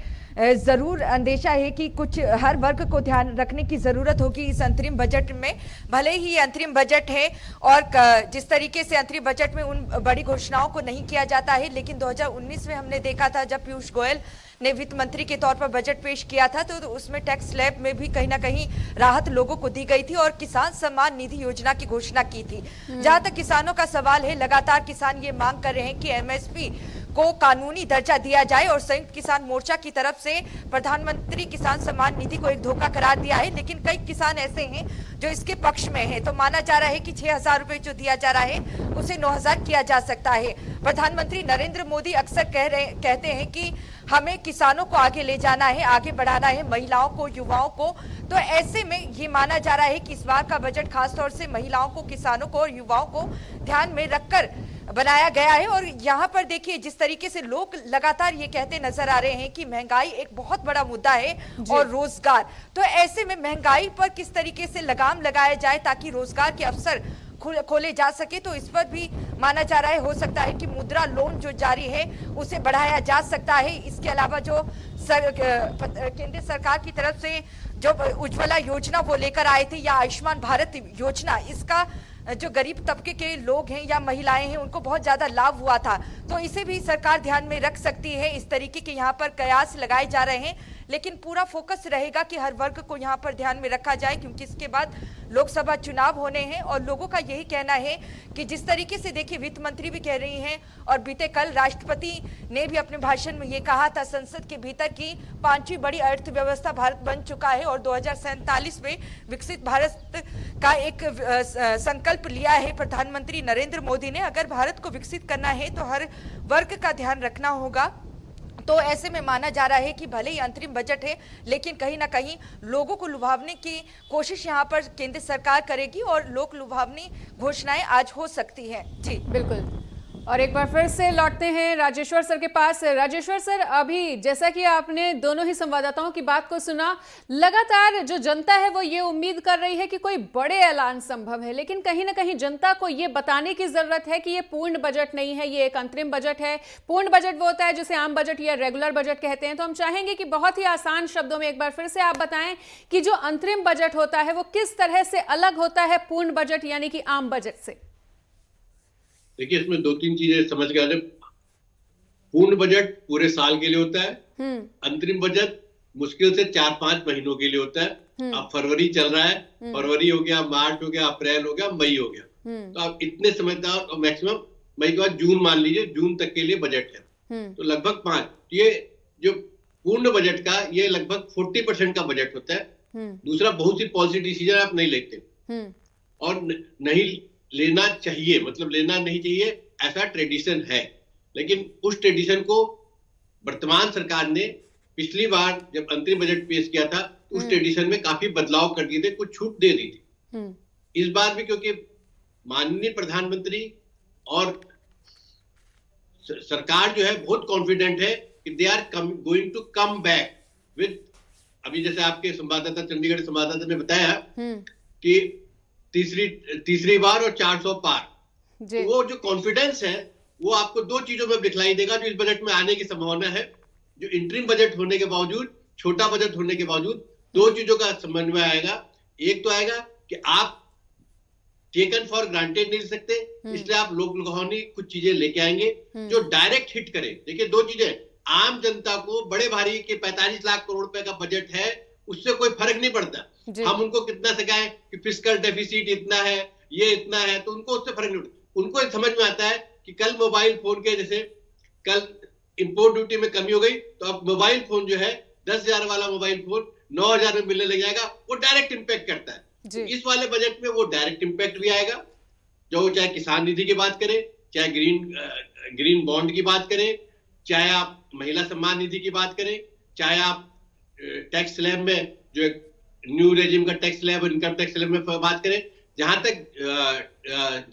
जरूर अंदेशा है कि कुछ हर वर्ग को ध्यान रखने की जरूरत होगी इस अंतरिम बजट में। भले ही ये अंतरिम बजट है और जिस तरीके से अंतरिम बजट में उन बड़ी घोषणाओं को नहीं किया जाता है, लेकिन 2019 में हमने देखा था जब पीयूष गोयल ने वित्त मंत्री के तौर पर बजट पेश किया था तो उसमें टैक्स स्लैब में भी कहीं ना कहीं राहत लोगों को दी गई थी और किसान सम्मान निधि योजना की घोषणा की थी। जहां तक किसानों का सवाल है, लगातार किसान ये मांग कर रहे हैं कि एमएसपी को कानूनी दर्जा दिया जाए और संयुक्त किसान मोर्चा की तरफ से प्रधानमंत्री किसान सम्मान निधि को एक धोखा करार दिया है। लेकिन कई किसान ऐसे हैं जो इसके पक्ष में है, तो माना जा रहा है कि 6,000 रुपए जो दिया जा रहा है उसे 9,000 किया जा सकता है। प्रधानमंत्री नरेंद्र मोदी अक्सर कहते हैं कि हमें किसानों को आगे ले जाना है, आगे बढ़ाना है, महिलाओं को, युवाओं को। तो ऐसे में ये माना जा रहा है कि इस बार का बजट खासतौर से महिलाओं को, किसानों को और युवाओं को ध्यान में रखकर बनाया गया है। और यहाँ पर देखिए जिस तरीके से लोग लगातार ये कहते नजर आ रहे हैं कि महंगाई एक बहुत बड़ा मुद्दा है और रोजगार, तो ऐसे में महंगाई पर किस तरीके से लगाम लगाया जाए ताकि रोजगार के अवसर खोले जा सके, तो इस पर भी माना जा रहा है हो सकता है कि मुद्रा लोन जो जारी है उसे बढ़ाया जा सकता है। इसके अलावा जो केंद्र सरकार की तरफ से जो उज्ज्वला योजना वो लेकर आए थे या आयुष्मान भारत योजना, इसका जो गरीब तबके के लोग हैं या महिलाएं हैं उनको बहुत ज्यादा लाभ हुआ था, तो इसे भी सरकार ध्यान में रख सकती है। इस तरीके के यहाँ पर कयास लगाए जा रहे हैं। लेकिन पूरा फोकस रहेगा कि हर वर्ग को यहाँ पर ध्यान में रखा जाए, क्योंकि इसके बाद लोकसभा चुनाव होने हैं। और लोगों का यही कहना है कि जिस तरीके से देखिए वित्त मंत्री भी कह रही हैं और बीते कल राष्ट्रपति ने भी अपने भाषण में ये कहा था संसद के भीतर की 5वीं बड़ी अर्थव्यवस्था भारत बन चुका है और 2047 में विकसित भारत का एक संकल्प लिया है प्रधानमंत्री नरेंद्र मोदी ने। अगर भारत को विकसित करना है तो हर वर्ग का ध्यान रखना होगा। तो ऐसे में माना जा रहा है कि भले ही अंतरिम बजट है, लेकिन कहीं ना कहीं लोगों को लुभावने की कोशिश यहाँ पर केंद्र सरकार करेगी और लोक लुभावनी घोषणाएं आज हो सकती हैं। जी बिल्कुल। और एक बार फिर से लौटते हैं राजेश्वर सर के पास। राजेश्वर सर, अभी जैसा कि आपने दोनों ही संवाददाताओं की बात को सुना, लगातार जो जनता है वो ये उम्मीद कर रही है कि कोई बड़े ऐलान संभव है, लेकिन कहीं ना कहीं जनता को ये बताने की जरूरत है कि ये पूर्ण बजट नहीं है, ये एक अंतरिम बजट है। पूर्ण बजट वो होता है जिसे आम बजट या रेगुलर बजट कहते हैं। तो हम चाहेंगे कि बहुत ही आसान शब्दों में एक बार फिर से आप बताएं कि जो अंतरिम बजट होता है वो किस तरह से अलग होता है पूर्ण बजट यानी कि आम बजट से। देखिए, इसमें 2-3 चीजें समझ के आ जाए। पूर्ण बजट पूरे साल के लिए होता है, अंतरिम बजट मुश्किल से 4-5 महीनों के लिए होता है। अब फरवरी चल रहा है, फरवरी हो गया, मार्च हो गया, अप्रैल हो गया, मई हो गया, तो आप इतने समय का मैक्सिमम मई के बाद जून मान लीजिए, जून तक के लिए बजट है। तो लगभग 5, ये जो पूर्ण बजट का ये लगभग 40% का बजट होता है। दूसरा, बहुत सी पॉलिसी डिसीजन आप नहीं लेते और नहीं लेना चाहिए, मतलब लेना नहीं चाहिए ऐसा ट्रेडिशन है। लेकिन उस ट्रेडिशन को वर्तमान सरकार ने पिछली बार जब अंतरिम बजट पेश किया था तो उस ट्रेडिशन में काफी बदलाव कर दिए थे, कुछ छूट दे दी थी। इस बार भी क्योंकि माननीय प्रधानमंत्री और सरकार जो है बहुत कॉन्फिडेंट है कि they are going to come back with, अभी जैसे आपके संवाददाता, चंडीगढ़ संवाददाता ने बताया कि तीसरी बार और 400 पार। तो वो जो कॉन्फिडेंस है वो आपको 2 चीजों में दिखलाई देगा जो इस बजट में आने की संभावना है। जो इंटरिम बजट होने के बावजूद, छोटा बजट होने के बावजूद 2 चीजों का समन्वय आएगा। एक तो आएगा कि आप टेकन फॉर ग्रांटेड नहीं ले सकते, इसलिए आप लोक लुभावनी कुछ चीजें लेके आएंगे जो डायरेक्ट हिट करें। देखिए, 2 चीजें, आम जनता को बड़े भारी के 45 लाख करोड़ रुपए का बजट है, उससे कोई फर्क नहीं पड़ता। हम उनको कितना सिखाएं कि फिस्कल डेफिसिट इतना है, ये इतना है, तो उनको उससे फर्क नहीं पड़ता। उनको समझ में आता है कि कल मोबाइल फोन के, जैसे कल इंपोर्ट ड्यूटी में कमी हो गई तो अब मोबाइल फोन जो है 10,000 वाला मोबाइल फोन 9,000 में मिलने लग जाएगा, वो डायरेक्ट इंपैक्ट करता है। इस वाले बजट में वो डायरेक्ट इंपैक्ट भी आएगा, जो चाहे किसान निधि की बात करें, चाहे ग्रीन बॉन्ड की बात करें, चाहे आप महिला सम्मान निधि की बात करें, चाहे आप टैक्स स्लैब में जो एक न्यू रेजिम का टैक्स स्लैब और इनकम टैक्स स्लैब में बात करें। जहां तक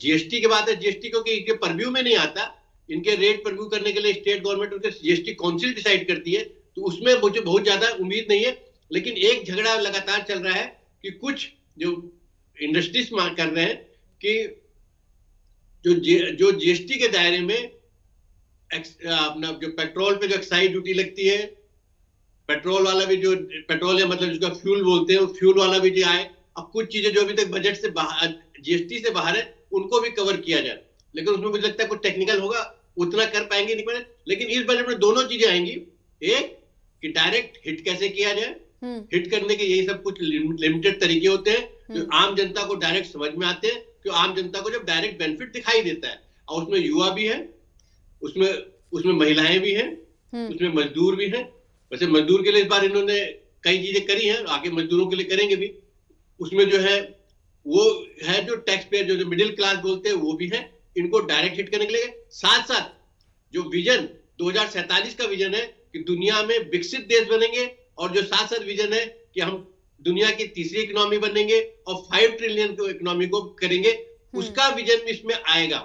जीएसटी की बात है, जीएसटी क्योंकि इनके परव्यू में नहीं आता, इनके रेट परव्यू करने के लिए स्टेट गवर्नमेंट उनके जीएसटी काउंसिल डिसाइड करती है, तो उसमें मुझे बहुत ज्यादा उम्मीद नहीं है। लेकिन एक झगड़ा लगातार चल रहा है कि कुछ जो इंडस्ट्रीज कर रहे हैं कि जो जीएसटी के दायरे में अपना जो पेट्रोल पे जो एक्साइज ड्यूटी लगती है, पेट्रोल वाला भी, जो पेट्रोल है मतलब जिसका फ्यूल बोलते हैं, फ्यूल वाला भी जो आए। अब कुछ चीजें जो अभी तक बजट से बाहर, जीएसटी से बाहर है, उनको भी कवर किया जाए। लेकिन उसमें मुझे लगता है कुछ टेक्निकल होगा, उतना कर पाएंगे नहीं पाएंगे। लेकिन इस बजट में दोनों चीजें आएंगी, एक कि डायरेक्ट हिट कैसे किया जाए, हिट करने के यही सब कुछ लिमिटेड तरीके होते हैं जो आम जनता को डायरेक्ट समझ में आते हैं, कि आम जनता को जब डायरेक्ट बेनिफिट दिखाई देता है। और उसमें युवा भी है, उसमें महिलाएं भी हैं, उसमें मजदूर भी हैं। वैसे मजदूर के लिए इस बार इन्होंने कई चीजें करी हैं, आगे मजदूरों के लिए करेंगे भी। उसमें जो है वो है जो टैक्स पेयर, जो मिडिल क्लास बोलते हैं, वो भी है, इनको डायरेक्ट हिट करने के लिए। साथ साथ जो विजन 2047 का विजन है कि दुनिया में विकसित देश बनेंगे, और जो साथ साथ विजन है कि हम दुनिया की तीसरी इकोनॉमी बनेंगे और 5 ट्रिलियन को इकोनॉमी को करेंगे, उसका विजन भी इसमें आएगा।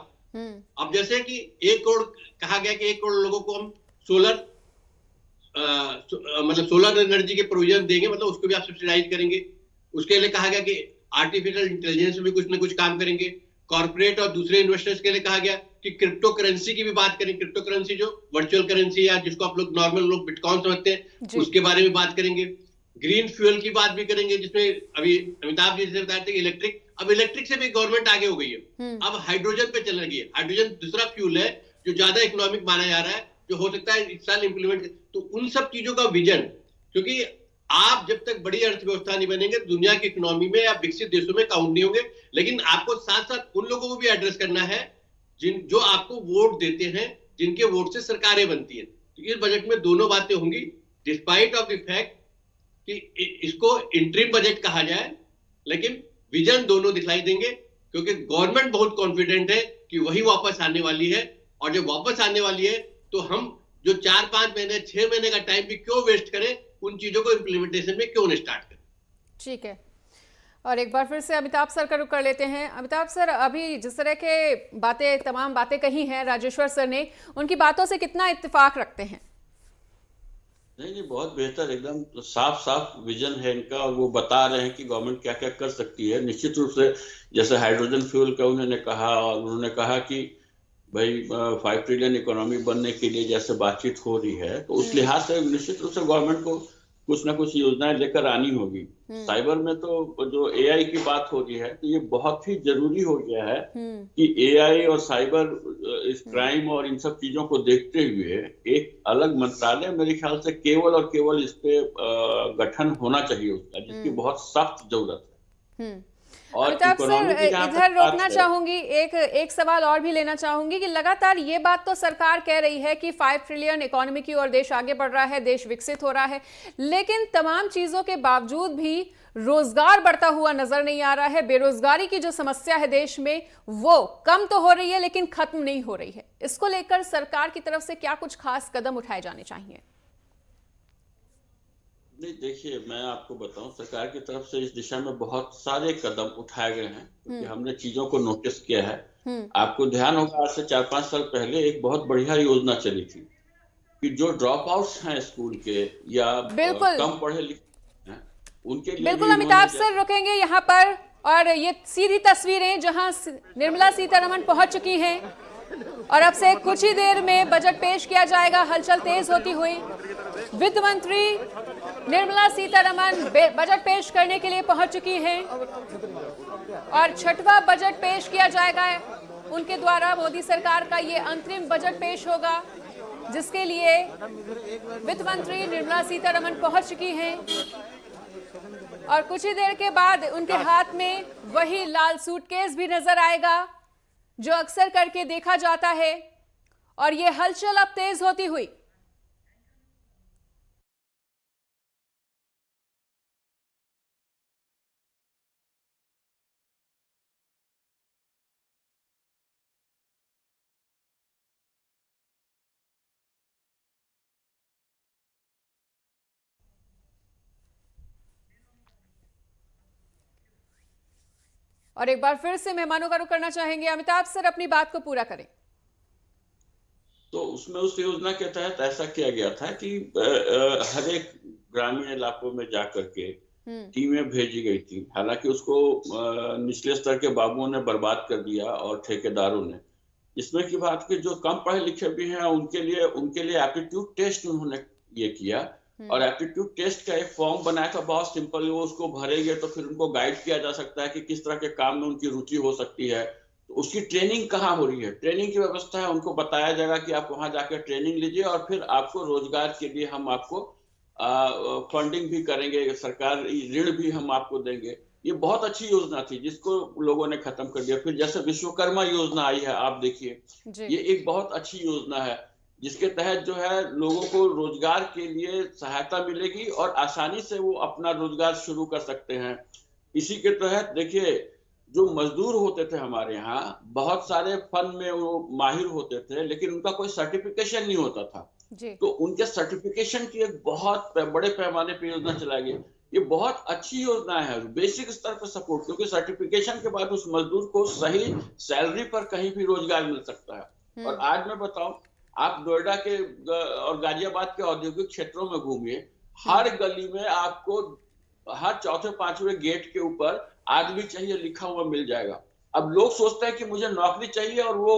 अब जैसे कि 1 करोड़ कहा गया कि 1 करोड़ लोगों को हम सोलर एनर्जी के प्रोविजन देंगे, मतलब उसको भी आप सब्सिडाइज करेंगे। उसके लिए कहा गया कि आर्टिफिशियल इंटेलिजेंस में भी कुछ ना कुछ काम करेंगे। कॉर्पोरेट और दूसरे इन्वेस्टर्स के लिए कहा गया कि क्रिप्टो करेंसी की भी बात करें। क्रिप्टो करेंसी जो वर्चुअल करेंसी या जिसको आप लोग नॉर्मल लोग बिटकॉइन समझते हैं, उसके बारे में बात करेंगे। ग्रीन फ्यूल की बात भी करेंगे, जिसमें अभी अमिताभ जी से बताए थे इलेक्ट्रिक, अब इलेक्ट्रिक से भी गवर्नमेंट आगे हो गई है, अब हाइड्रोजन पे चल रही है। हाइड्रोजन दूसरा फ्यूल है जो ज्यादा इकोनॉमिक माना जा रहा है, जो हो सकता है इस साल इंप्लीमेंट। तो उन सब चीजों का विजन क्योंकि आप जब तक बड़ी अर्थव्यवस्था नहीं बनेंगे दुनिया की इकोनॉमी में या विकसित देशों में काउंट नहीं होंगे। लेकिन आपको साथ साथ उन लोगों को भी एड्रेस करना है जो आपको वोट देते हैं, जिनके वोट से सरकारें बनती हैं। तो इस बजट में दोनों बातें होंगी, डिस्पाइट ऑफ द फैक्ट कि इसको इंटरिम बजट कहा जाए, लेकिन विजन दोनों दिखलाई देंगे, क्योंकि गवर्नमेंट बहुत कॉन्फिडेंट है कि वही वापस आने वाली है। और जब वापस आने वाली है तो हम जो 4-5 महीने 6 महीने का टाइम भी क्यों वेस्ट करें, उन चीजों को इम्प्लीमेंटेशन में क्यों नहीं स्टार्ट करें। ठीक है, और एक बार फिर से अमिताभ सर का रुख कर लेते हैं। अमिताभ सर, अभी जिस तरह के तमाम बातें कही हैं राजेश्वर सर ने, उनकी बातों से कितना इत्तेफाक रखते हैं? नहीं, बहुत बेहतर, एकदम साफ विजन है इनका, और वो बता रहे हैं कि गवर्नमेंट क्या क्या कर सकती है। निश्चित रूप से जैसे हाइड्रोजन फ्यूल का उन्होंने कहा, और उन्होंने कहा कि भाई 5 ट्रिलियन इकोनॉमी बनने के लिए जैसे बातचीत हो रही है, तो उस लिहाज से निश्चित रूप से गवर्नमेंट को कुछ ना कुछ योजनाएं लेकर आनी होगी। साइबर में तो जो एआई की बात हो रही है, तो ये बहुत ही जरूरी हो गया है कि एआई और साइबर इस क्राइम और इन सब चीजों को देखते हुए एक अलग मंत्रालय मेरे ख्याल से केवल और केवल इस पे गठन होना चाहिए उसका, जिसकी बहुत सख्त जरूरत है। और सर इधर रोकना चाहूंगी, एक सवाल और भी लेना चाहूंगी कि लगातार ये बात तो सरकार कह रही है कि 5 ट्रिलियन इकोनॉमी की ओर देश आगे बढ़ रहा है, देश विकसित हो रहा है, लेकिन तमाम चीजों के बावजूद भी रोजगार बढ़ता हुआ नजर नहीं आ रहा है। बेरोजगारी की जो समस्या है देश में, वो कम तो हो रही है लेकिन खत्म नहीं हो रही है। इसको लेकर सरकार की तरफ से क्या कुछ खास कदम उठाए जाने चाहिए? नहीं, देखिए, मैं आपको बताऊं, सरकार की तरफ से इस दिशा में बहुत सारे कदम उठाए गए हैं, क्योंकि हमने चीजों को नोटिस किया है। आपको ध्यान होगा, आज से 4-5 साल पहले एक बहुत बढ़िया योजना चली थी कि जो ड्रॉप आउट्स हैं स्कूल के या कम पढ़े लिखे हैं, उनके लिए बिल्कुल अमिताभ सर रुकेंगे यहाँ पर। और ये सीधी तस्वीरें जहां निर्मला सीतारमण पहुंच चुकी हैं, और अब से कुछ ही देर में बजट पेश किया जाएगा, हलचल तेज होती हुई। वित्त मंत्री निर्मला सीतारमण बजट पेश करने के लिए पहुंच चुकी हैं, और 6वां बजट पेश किया जाएगा उनके द्वारा। मोदी सरकार का ये अंतरिम बजट पेश होगा, जिसके लिए वित्त मंत्री निर्मला सीतारमण पहुंच चुकी हैं, और कुछ ही देर के बाद उनके हाथ में वही लाल सूटकेस भी नजर आएगा जो अक्सर करके देखा जाता है। और ये हलचल अब तेज होती हुई और एक बार फिर से मेहमानों का रुख करना चाहेंगे। अमिताभ सर अपनी बात को पूरा करें। तो उसमें उस योजना के तहत ऐसा किया गया था कि हर एक ग्रामीण इलाकों में जाकर के टीमें भेजी गई थी। हालांकि उसको निचले स्तर के बाबुओं ने बर्बाद कर दिया और ठेकेदारों ने। इसमें की बात की जो कम पढ़े लिखे भी हैं उनके लिए एप्टीट्यूड टेस्ट उन्होंने ये किया, और एप्टीट्यूड टेस्ट का एक फॉर्म बनाया था, बहुत सिंपल। वो उसको भरेंगे तो फिर उनको गाइड किया जा सकता है कि किस तरह के काम में उनकी रुचि हो सकती है। तो उसकी ट्रेनिंग कहाँ हो रही है, ट्रेनिंग की व्यवस्था है, उनको बताया जाएगा कि आप वहां जाकर ट्रेनिंग लीजिए, और फिर आपको रोजगार के लिए हम आपको फंडिंग भी करेंगे, सरकार ऋण भी हम आपको देंगे। ये बहुत अच्छी योजना थी जिसको लोगों ने खत्म कर दिया। फिर जैसे विश्वकर्मा योजना आई है, आप देखिए, ये एक बहुत अच्छी योजना है जिसके तहत जो है लोगों को रोजगार के लिए सहायता मिलेगी और आसानी से वो अपना रोजगार शुरू कर सकते हैं। इसी के तहत देखिए, जो मजदूर होते थे हमारे यहाँ, बहुत सारे फन में वो माहिर होते थे, लेकिन उनका कोई सर्टिफिकेशन नहीं होता था। तो उनके सर्टिफिकेशन की एक बहुत बड़े पैमाने पर योजना चलाई गई। ये बहुत अच्छी योजना है, बेसिक स्तर पर सपोर्ट, क्योंकि सर्टिफिकेशन के बाद उस मजदूर को सही सैलरी पर कहीं भी रोजगार मिल सकता है। और आज मैं बताऊं, आप नोएडा के और गाजियाबाद के औद्योगिक क्षेत्रों में घूमिए, हर गली में आपको हर 4-5वें गेट के ऊपर आदमी चाहिए लिखा हुआ मिल जाएगा। अब लोग सोचते हैं कि मुझे नौकरी चाहिए और वो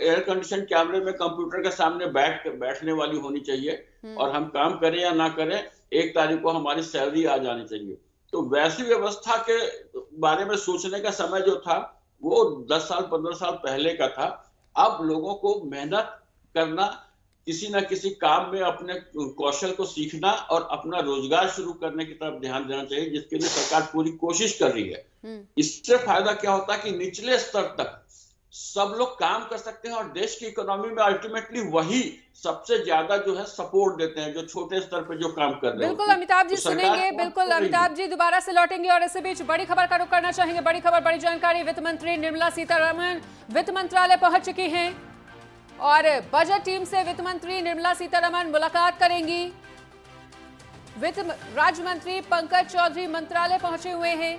एयर कंडीशन कैमरे में कंप्यूटर के सामने बैठने वाली होनी चाहिए, और हम काम करें या ना करें 1 तारीख को हमारी सैलरी आ जानी चाहिए। तो वैसी व्यवस्था के बारे में सोचने का समय जो था वो 10 साल 15 साल पहले का था। अब लोगों को मेहनत करना, किसी ना किसी काम में अपने कौशल को सीखना और अपना रोजगार शुरू करने की तरफ ध्यान देना चाहिए, जिसके लिए सरकार पूरी कोशिश कर रही है। इससे फायदा क्या होता है कि निचले स्तर तक सब लोग काम कर सकते हैं और देश की इकोनॉमी में अल्टीमेटली वही सबसे ज्यादा जो है सपोर्ट देते हैं, जो छोटे स्तर पर जो काम कर रहे हैं। बिल्कुल अमिताभ जी सुनेंगे, बिल्कुल अमिताभ जी दोबारा से लौटेंगे और इसी बीच बड़ी खबर का रुख करना चाहेंगे। बड़ी खबर, बड़ी जानकारी, वित्त मंत्री निर्मला सीतारमण वित्त मंत्रालय पहुंच चुकी हैं और बजट टीम से वित्त मंत्री निर्मला सीतारमण मुलाकात करेंगी। वित्त राज्य मंत्री पंकज चौधरी मंत्रालय पहुंचे हुए हैं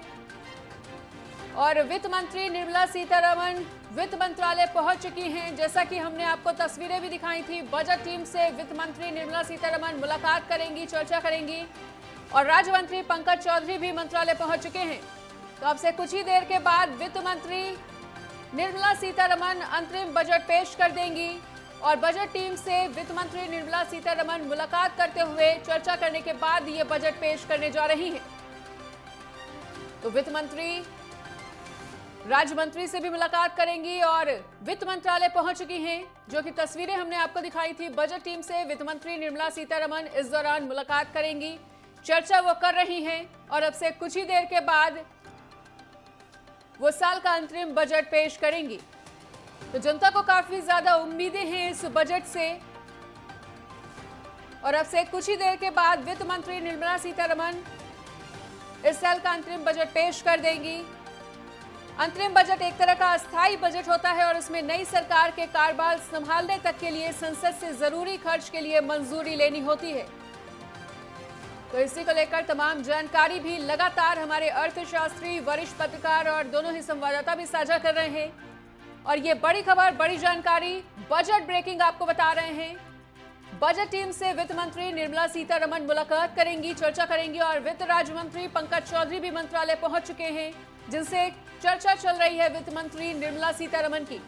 और वित्त मंत्री निर्मला सीतारमण वित्त मंत्रालय पहुंच चुकी हैं। जैसा कि हमने आपको तस्वीरें भी दिखाई थी, बजट टीम से वित्त मंत्री निर्मला सीतारमण मुलाकात करेंगी, चर्चा करेंगी और राज्य मंत्री पंकज चौधरी भी मंत्रालय पहुंच चुके हैं। तो अब से कुछ ही देर के बाद वित्त मंत्री निर्मला सीतारमण अंतरिम बजट पेश कर देंगी और बजट टीम से वित्त मंत्री निर्मला सीतारमण मुलाकात करते हुए चर्चा करने के बाद ये बजट पेश करने जा रही हैं। तो वित्त मंत्री राज्य मंत्री से भी मुलाकात करेंगी और वित्त मंत्रालय पहुंच चुकी हैं, जो कि तस्वीरें हमने आपको दिखाई थी। बजट टीम से वित्त मंत्री निर्मला सीतारमण इस दौरान मुलाकात करेंगी, चर्चा वो कर रही हैं और अब से कुछ ही देर के बाद वो साल का अंतरिम बजट पेश करेंगी। तो जनता को काफी ज्यादा उम्मीदें हैं इस बजट से और अब से कुछ ही देर के बाद वित्त मंत्री निर्मला सीतारमण इस साल का अंतरिम बजट पेश कर देंगी। अंतरिम बजट एक तरह का अस्थायी बजट होता है और इसमें नई सरकार के कार्यभार संभालने तक के लिए संसद से जरूरी खर्च के लिए मंजूरी लेनी होती है। तो इसी को लेकर तमाम जानकारी भी लगातार हमारे अर्थशास्त्री, वरिष्ठ पत्रकार और दोनों ही संवाददाता भी साझा कर रहे हैं और ये बड़ी खबर, बड़ी जानकारी, बजट ब्रेकिंग आपको बता रहे हैं। बजट टीम से वित्त मंत्री निर्मला सीतारमण मुलाकात करेंगी, चर्चा करेंगी और वित्त राज्य मंत्री पंकज चौधरी भी मंत्रालय पहुंच चुके हैं, जिनसे चर्चा चल रही है वित्त मंत्री निर्मला सीतारमण की।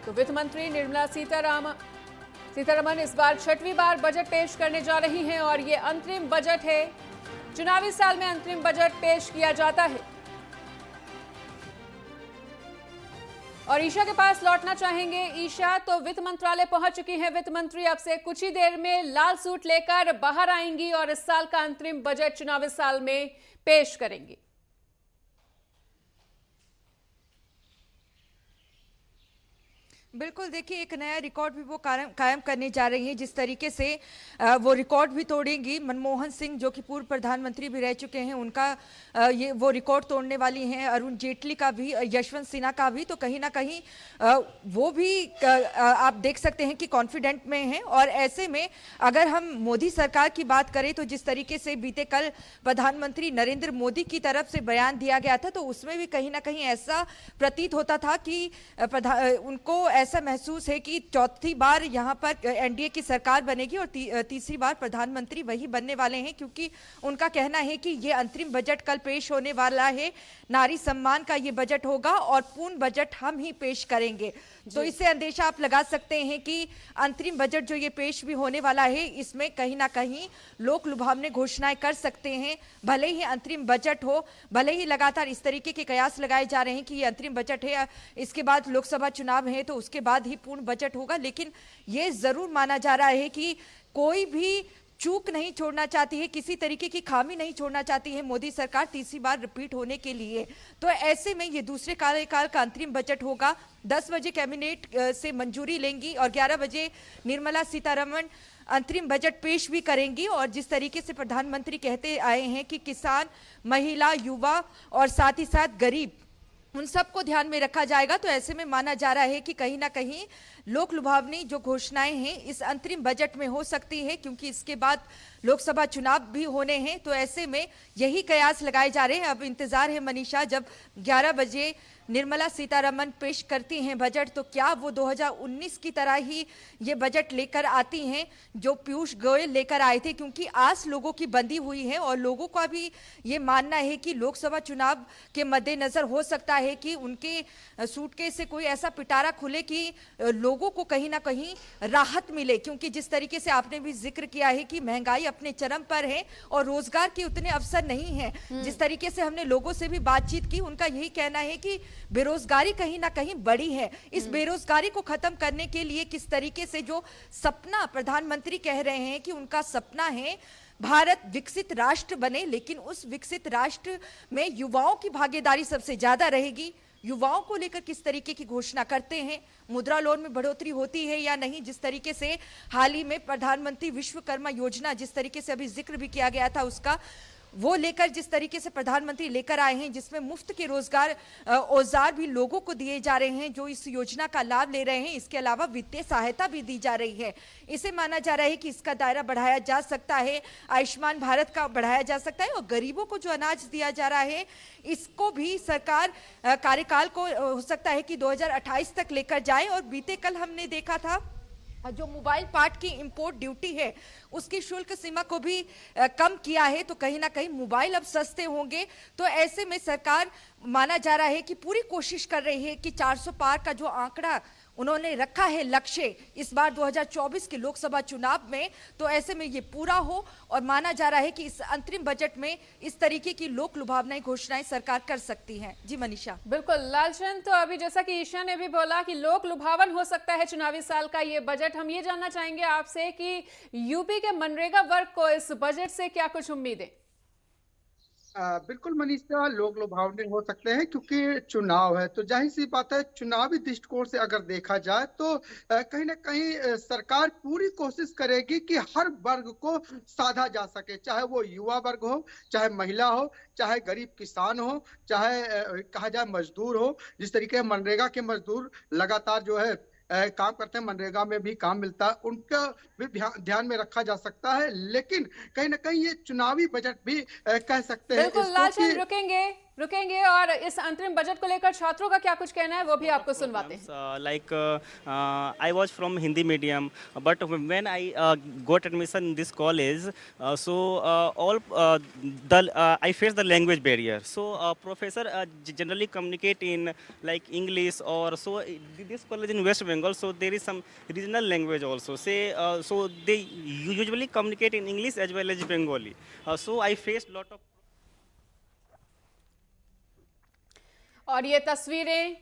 तो वित्त मंत्री निर्मला सीतारमण इस बार 6वीं बार बजट पेश करने जा रही हैं और ये अंतरिम बजट है। चुनावी साल में अंतरिम बजट पेश किया जाता है। और ईशा के पास लौटना चाहेंगे। ईशा, तो वित्त मंत्रालय पहुंच चुकी है वित्त मंत्री, अब से कुछ ही देर में लाल सूट लेकर बाहर आएंगी और इस साल का अंतरिम बजट चुनावी साल में पेश करेंगी। बिल्कुल, देखिए एक नया रिकॉर्ड भी वो कायम करने जा रही हैं। जिस तरीके से वो रिकॉर्ड भी तोड़ेंगी, मनमोहन सिंह जो कि पूर्व प्रधानमंत्री भी रह चुके हैं, उनका ये वो रिकॉर्ड तोड़ने वाली हैं, अरुण जेटली का भी, यशवंत सिन्हा का भी। तो कहीं ना कहीं वो भी आप देख सकते हैं कि कॉन्फिडेंट में हैं। और ऐसे में अगर हम मोदी सरकार की बात करें तो जिस तरीके से बीते कल प्रधानमंत्री नरेंद्र मोदी की तरफ से बयान दिया गया था, तो उसमें भी कहीं ना कहीं ऐसा प्रतीत होता था कि उनको ऐसा महसूस है कि चौथी बार यहाँ पर एनडीए की सरकार बनेगी और तीसरी बार प्रधानमंत्री वही बनने वाले हैं, क्योंकि उनका कहना है कि ये अंतरिम बजट कल पेश होने वाला है, नारी सम्मान का ये बजट होगा और पूर्ण बजट हम ही पेश करेंगे। तो इससे अंदेशा आप लगा सकते हैं कि अंतरिम बजट जो ये पेश भी होने वाला है, इसमें कहीं ना कहीं लोक लुभावने घोषणाएं कर सकते हैं। भले ही अंतरिम बजट हो, भले ही लगातार इस तरीके के कयास लगाए जा रहे हैं कि ये अंतरिम बजट है, इसके बाद लोकसभा चुनाव है तो उसके बाद ही पूर्ण बजट होगा, लेकिन ये जरूर माना जा रहा है कि कोई भी चूक नहीं छोड़ना चाहती है, किसी तरीके की खामी नहीं छोड़ना चाहती है मोदी सरकार तीसरी बार रिपीट होने के लिए। तो ऐसे में ये दूसरे कार्यकाल का अंतरिम बजट होगा। 10 बजे कैबिनेट से मंजूरी लेंगी और 11 बजे निर्मला सीतारमण अंतरिम बजट पेश भी करेंगी। और जिस तरीके से प्रधानमंत्री कहते आए हैं कि किसान, महिला, युवा और साथ ही साथ गरीब, उन सबको ध्यान में रखा जाएगा, तो ऐसे में माना जा रहा है कि कहीं ना कहीं लोक लुभावनी जो घोषणाएं हैं इस अंतरिम बजट में हो सकती है, क्योंकि इसके बाद लोकसभा चुनाव भी होने हैं। तो ऐसे में यही कयास लगाए जा रहे हैं। अब इंतजार है मनीषा, जब 11 बजे निर्मला सीतारमण पेश करती हैं बजट, तो क्या वो 2019 की तरह ही ये बजट लेकर आती हैं जो पीयूष गोयल लेकर आए थे, क्योंकि आस लोगों की बंधी हुई है और लोगों का भी ये मानना है कि लोकसभा चुनाव के मद्देनजर हो सकता है कि उनके सूटकेस से कोई ऐसा पिटारा खुले कि लोगों को कहीं ना कहीं राहत मिले। क्योंकि जिस तरीके से आपने भी जिक्र किया है कि महंगाई अपने चरम पर है और रोजगार के उतने अवसर नहीं है। जिस तरीके से हमने लोगों से भी बातचीत की, उनका यही कहना है कि बेरोजगारी कहीं ना कहीं बढ़ी है। इस बेरोजगारी को खत्म करने के लिए किस तरीके से जो सपना प्रधानमंत्री कह रहे हैं कि उनका सपना है भारत विकसित राष्ट्र बने, लेकिन उस विकसित राष्ट्र में युवाओं की भागीदारी सबसे ज्यादा रहेगी। युवाओं को लेकर किस तरीके की घोषणा करते हैं, मुद्रा लोन में बढ़ोतरी होती है या नहीं, जिस तरीके से हाल ही में प्रधानमंत्री विश्वकर्मा योजना जिस तरीके से अभी जिक्र भी किया गया था उसका, वो लेकर जिस तरीके से प्रधानमंत्री लेकर आए हैं, जिसमें मुफ्त के रोजगार औजार भी लोगों को दिए जा रहे हैं जो इस योजना का लाभ ले रहे हैं। इसके अलावा वित्तीय सहायता भी दी जा रही है। इसे माना जा रहा है कि इसका दायरा बढ़ाया जा सकता है, आयुष्मान भारत का बढ़ाया जा सकता है और गरीबों को जो अनाज दिया जा रहा है इसको भी सरकार कार्यकाल को हो सकता है कि 2028 तक लेकर जाए। और बीते कल हमने देखा था जो मोबाइल पार्ट की इंपोर्ट ड्यूटी है उसकी शुल्क सीमा को भी कम किया है, तो कहीं ना कहीं मोबाइल अब सस्ते होंगे। तो ऐसे में सरकार माना जा रहा है कि पूरी कोशिश कर रही है कि 400 पार का जो आंकड़ा उन्होंने रखा है लक्ष्य इस बार 2024 के लोकसभा चुनाव में, तो ऐसे में ये पूरा हो। और माना जा रहा है कि इस अंतरिम बजट में इस तरीके की लोक लुभावनाई घोषणाएं सरकार कर सकती है। जी मनीषा। बिल्कुल लालचंद, तो अभी जैसा कि ईशा ने भी बोला कि लोक लुभावन हो सकता है चुनावी साल का ये बजट, हम ये जानना चाहेंगे आपसे कि यूपी के मनरेगा वर्ग को इस बजट से क्या कुछ उम्मीदें? बिल्कुल मनीषा, लोग लुभावने हो सकते हैं क्योंकि चुनाव है, तो जाहिर सी बात है चुनावी दृष्टिकोण से अगर देखा जाए तो कहीं ना कहीं सरकार पूरी कोशिश करेगी कि हर वर्ग को साधा जा सके, चाहे वो युवा वर्ग हो, चाहे महिला हो, चाहे गरीब किसान हो, चाहे कहा जाए मजदूर हो। जिस तरीके से मनरेगा के मजदूर लगातार जो है काम करते हैं, मनरेगा में भी काम मिलता है, उनका भी ध्यान में रखा जा सकता है। लेकिन कहीं ना कहीं ये चुनावी बजट भी कह सकते हैं। बिल्कुल लालचंद, रुकेंगे और इस अंतरिम बजट को लेकर छात्रों का क्या कुछ कहना है वो भी आपको सुनवाते हैं। Like I was from Hindi medium, but when I got admission in this college, I faced the language barrier. So professor generally communicate in like English or so. This college in West Bengal, so there is some regional language also. So they usually communicate in English as well as Bengali. So I faced lot of. और ये तस्वीरें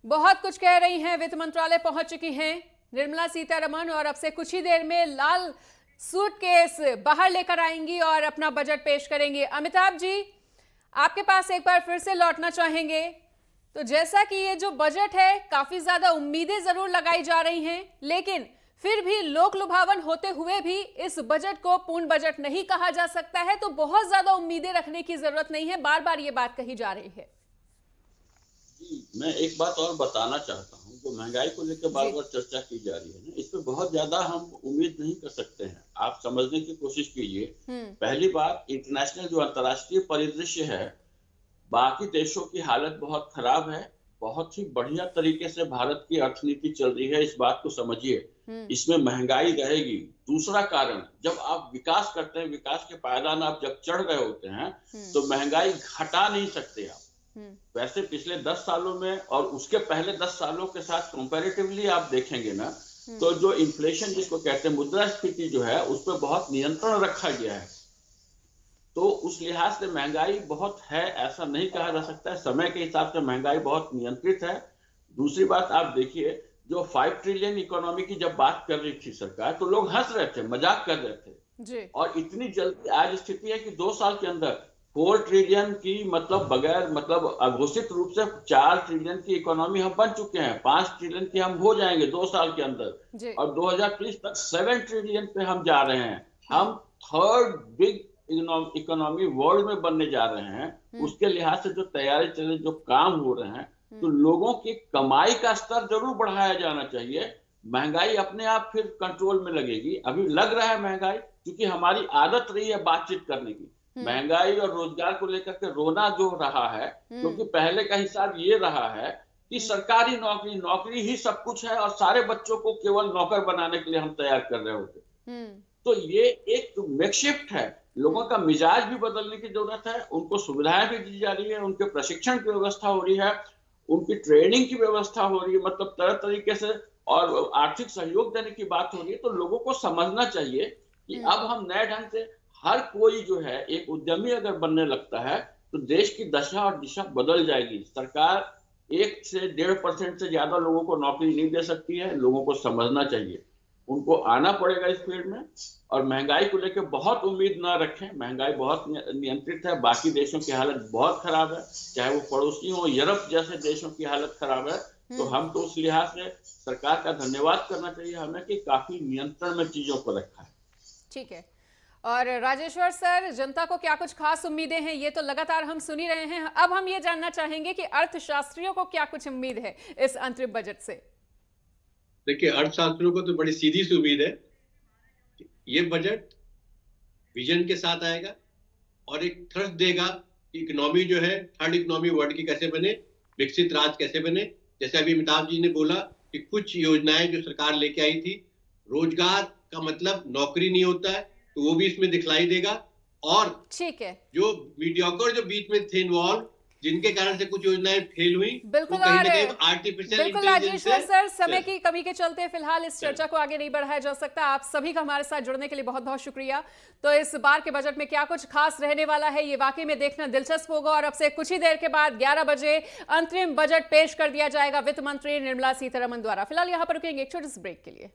बहुत कुछ कह रही हैं। वित्त मंत्रालय पहुंच चुकी हैं निर्मला सीतारमण और अब से कुछ ही देर में लाल सूटकेस बाहर लेकर आएंगी और अपना बजट पेश करेंगी। अमिताभ जी, आपके पास एक बार फिर से लौटना चाहेंगे। तो जैसा कि ये जो बजट है काफी ज्यादा उम्मीदें जरूर लगाई जा रही हैं, लेकिन फिर भी लोक लुभावन होते हुए भी इस बजट को पूर्ण बजट नहीं कहा जा सकता है, तो बहुत ज्यादा उम्मीदें रखने की जरूरत नहीं है, बार बार ये बात कही जा रही है। मैं एक बात और बताना चाहता हूँ, जो महंगाई को लेकर बार बार चर्चा की जा रही है ना, इस पे बहुत ज्यादा हम उम्मीद नहीं कर सकते हैं। आप समझने की कोशिश कीजिए। पहली बात, इंटरनेशनल जो अंतर्राष्ट्रीय परिदृश्य है, बाकी देशों की हालत बहुत खराब है, बहुत ही बढ़िया तरीके से भारत की अर्थनीति चल रही है, इस बात को समझिए। इसमें महंगाई रहेगी। दूसरा कारण, जब आप विकास करते हैं, विकास के पायदान आप जब चढ़ गए होते हैं तो महंगाई घटा नहीं सकते आप। वैसे पिछले 10 सालों में और उसके पहले 10 सालों के साथ कंपैरेटिवली आप देखेंगे ना, तो जो इन्फ्लेशन जिसको कहते हैं मुद्रास्फीति जो है, उस पर बहुत नियंत्रण रखा गया है। तो उस लिहाज से महंगाई बहुत है ऐसा नहीं कहा जा सकता है। समय के हिसाब से महंगाई बहुत नियंत्रित है। दूसरी बात, आप देखिए जो 5 ट्रिलियन इकोनॉमी की जब बात कर रही थी सरकार, तो लोग हंस रहे थे, मजाक कर रहे थे। और इतनी जल्दी आज स्थिति है कि 2 साल के अंदर 4 ट्रिलियन की मतलब अघोषित रूप से 4 ट्रिलियन की इकोनॉमी हम बन चुके हैं। 5 ट्रिलियन की हम हो जाएंगे 2 साल के अंदर, और 2030 तक 7 ट्रिलियन पे हम जा रहे हैं। हम 3rd बिग इकोनॉमी वर्ल्ड में बनने जा रहे हैं। उसके लिहाज से जो तैयारी चले, जो काम हो रहे हैं, तो लोगों की कमाई का स्तर जरूर बढ़ाया जाना चाहिए। महंगाई अपने आप फिर कंट्रोल में लगेगी। अभी लग रहा है महंगाई, क्योंकि हमारी आदत रही है बातचीत करने की। महंगाई और रोजगार को लेकर के रोना जो रहा है, क्योंकि पहले का हिसाब ये रहा है कि सरकारी नौकरी ही सब कुछ है और सारे बच्चों को केवल नौकर बनाने के लिए हम तैयार कर रहे होते। तो ये एक मेकशिफ्ट है। लोगों का मिजाज भी बदलने की जरूरत है। उनको सुविधाएं भी दी जा रही है, उनके प्रशिक्षण की व्यवस्था हो रही है, उनकी ट्रेनिंग की व्यवस्था हो रही है, मतलब तरह तरीके से, और आर्थिक सहयोग देने की बात हो रही है। तो लोगों को समझना चाहिए कि अब हम नए ढंग से, हर कोई जो है एक उद्यमी अगर बनने लगता है तो देश की दशा और दिशा बदल जाएगी। सरकार 1 से 1.5% से ज्यादा लोगों को नौकरी नहीं दे सकती है। लोगों को समझना चाहिए, उनको आना पड़ेगा इस फील्ड में। और महंगाई को लेकर बहुत उम्मीद ना रखें, महंगाई बहुत नियंत्रित है। बाकी देशों की हालत बहुत खराब है, चाहे वो पड़ोसी हो, यूरोप जैसे देशों की हालत खराब है। तो हम तो उस लिहाज से सरकार का धन्यवाद करना चाहिए हमें कि काफी नियंत्रण में चीजों को रखा है। ठीक है। और राजेश्वर सर, जनता को क्या कुछ खास उम्मीदें हैं, ये तो लगातार हम सुन ही रहे हैं। अब हम ये जानना चाहेंगे कि अर्थशास्त्रियों को क्या कुछ उम्मीद है इस अंतरिम बजट से। देखिए, अर्थशास्त्रियों को तो बड़ी सीधी सी उम्मीद है। ये बजट विजन के साथ आएगा और एक थ्रस्ट देगा कि इकोनॉमी जो है, थर्ड इकोनॉमी वर्ल्ड की कैसे बने, विकसित राज्य कैसे बने। जैसे अभी अमिताभ जी ने बोला कि कुछ योजनाएं जो सरकार लेके आई थी, रोजगार का मतलब नौकरी नहीं होता है, तो वो भी इसमें दिखलाई देगा। और ठीक है, जो मीडियोकर जो बीच में थे इन्वॉल्व, जिनके कारण से कुछ योजनाएं फेल हुई, बिल्कुल। कहीं ना कहीं आर्टिफिशियल बिल्कुल राजेश्वर सर, समय की कमी के चलते फिलहाल इस चर्चा को आगे नहीं बढ़ाया जा सकता। आप सभी का हमारे साथ जुड़ने के लिए बहुत बहुत शुक्रिया। तो इस बार के बजट में क्या कुछ खास रहने वाला है, ये वाकई में देखना दिलचस्प होगा। और अब से कुछ ही देर के बाद 11 बजे अंतरिम बजट पेश कर दिया जाएगा वित्त मंत्री निर्मला सीतारमण द्वारा। फिलहाल यहाँ पर रुकेंगे एक छोटे से ब्रेक के लिए।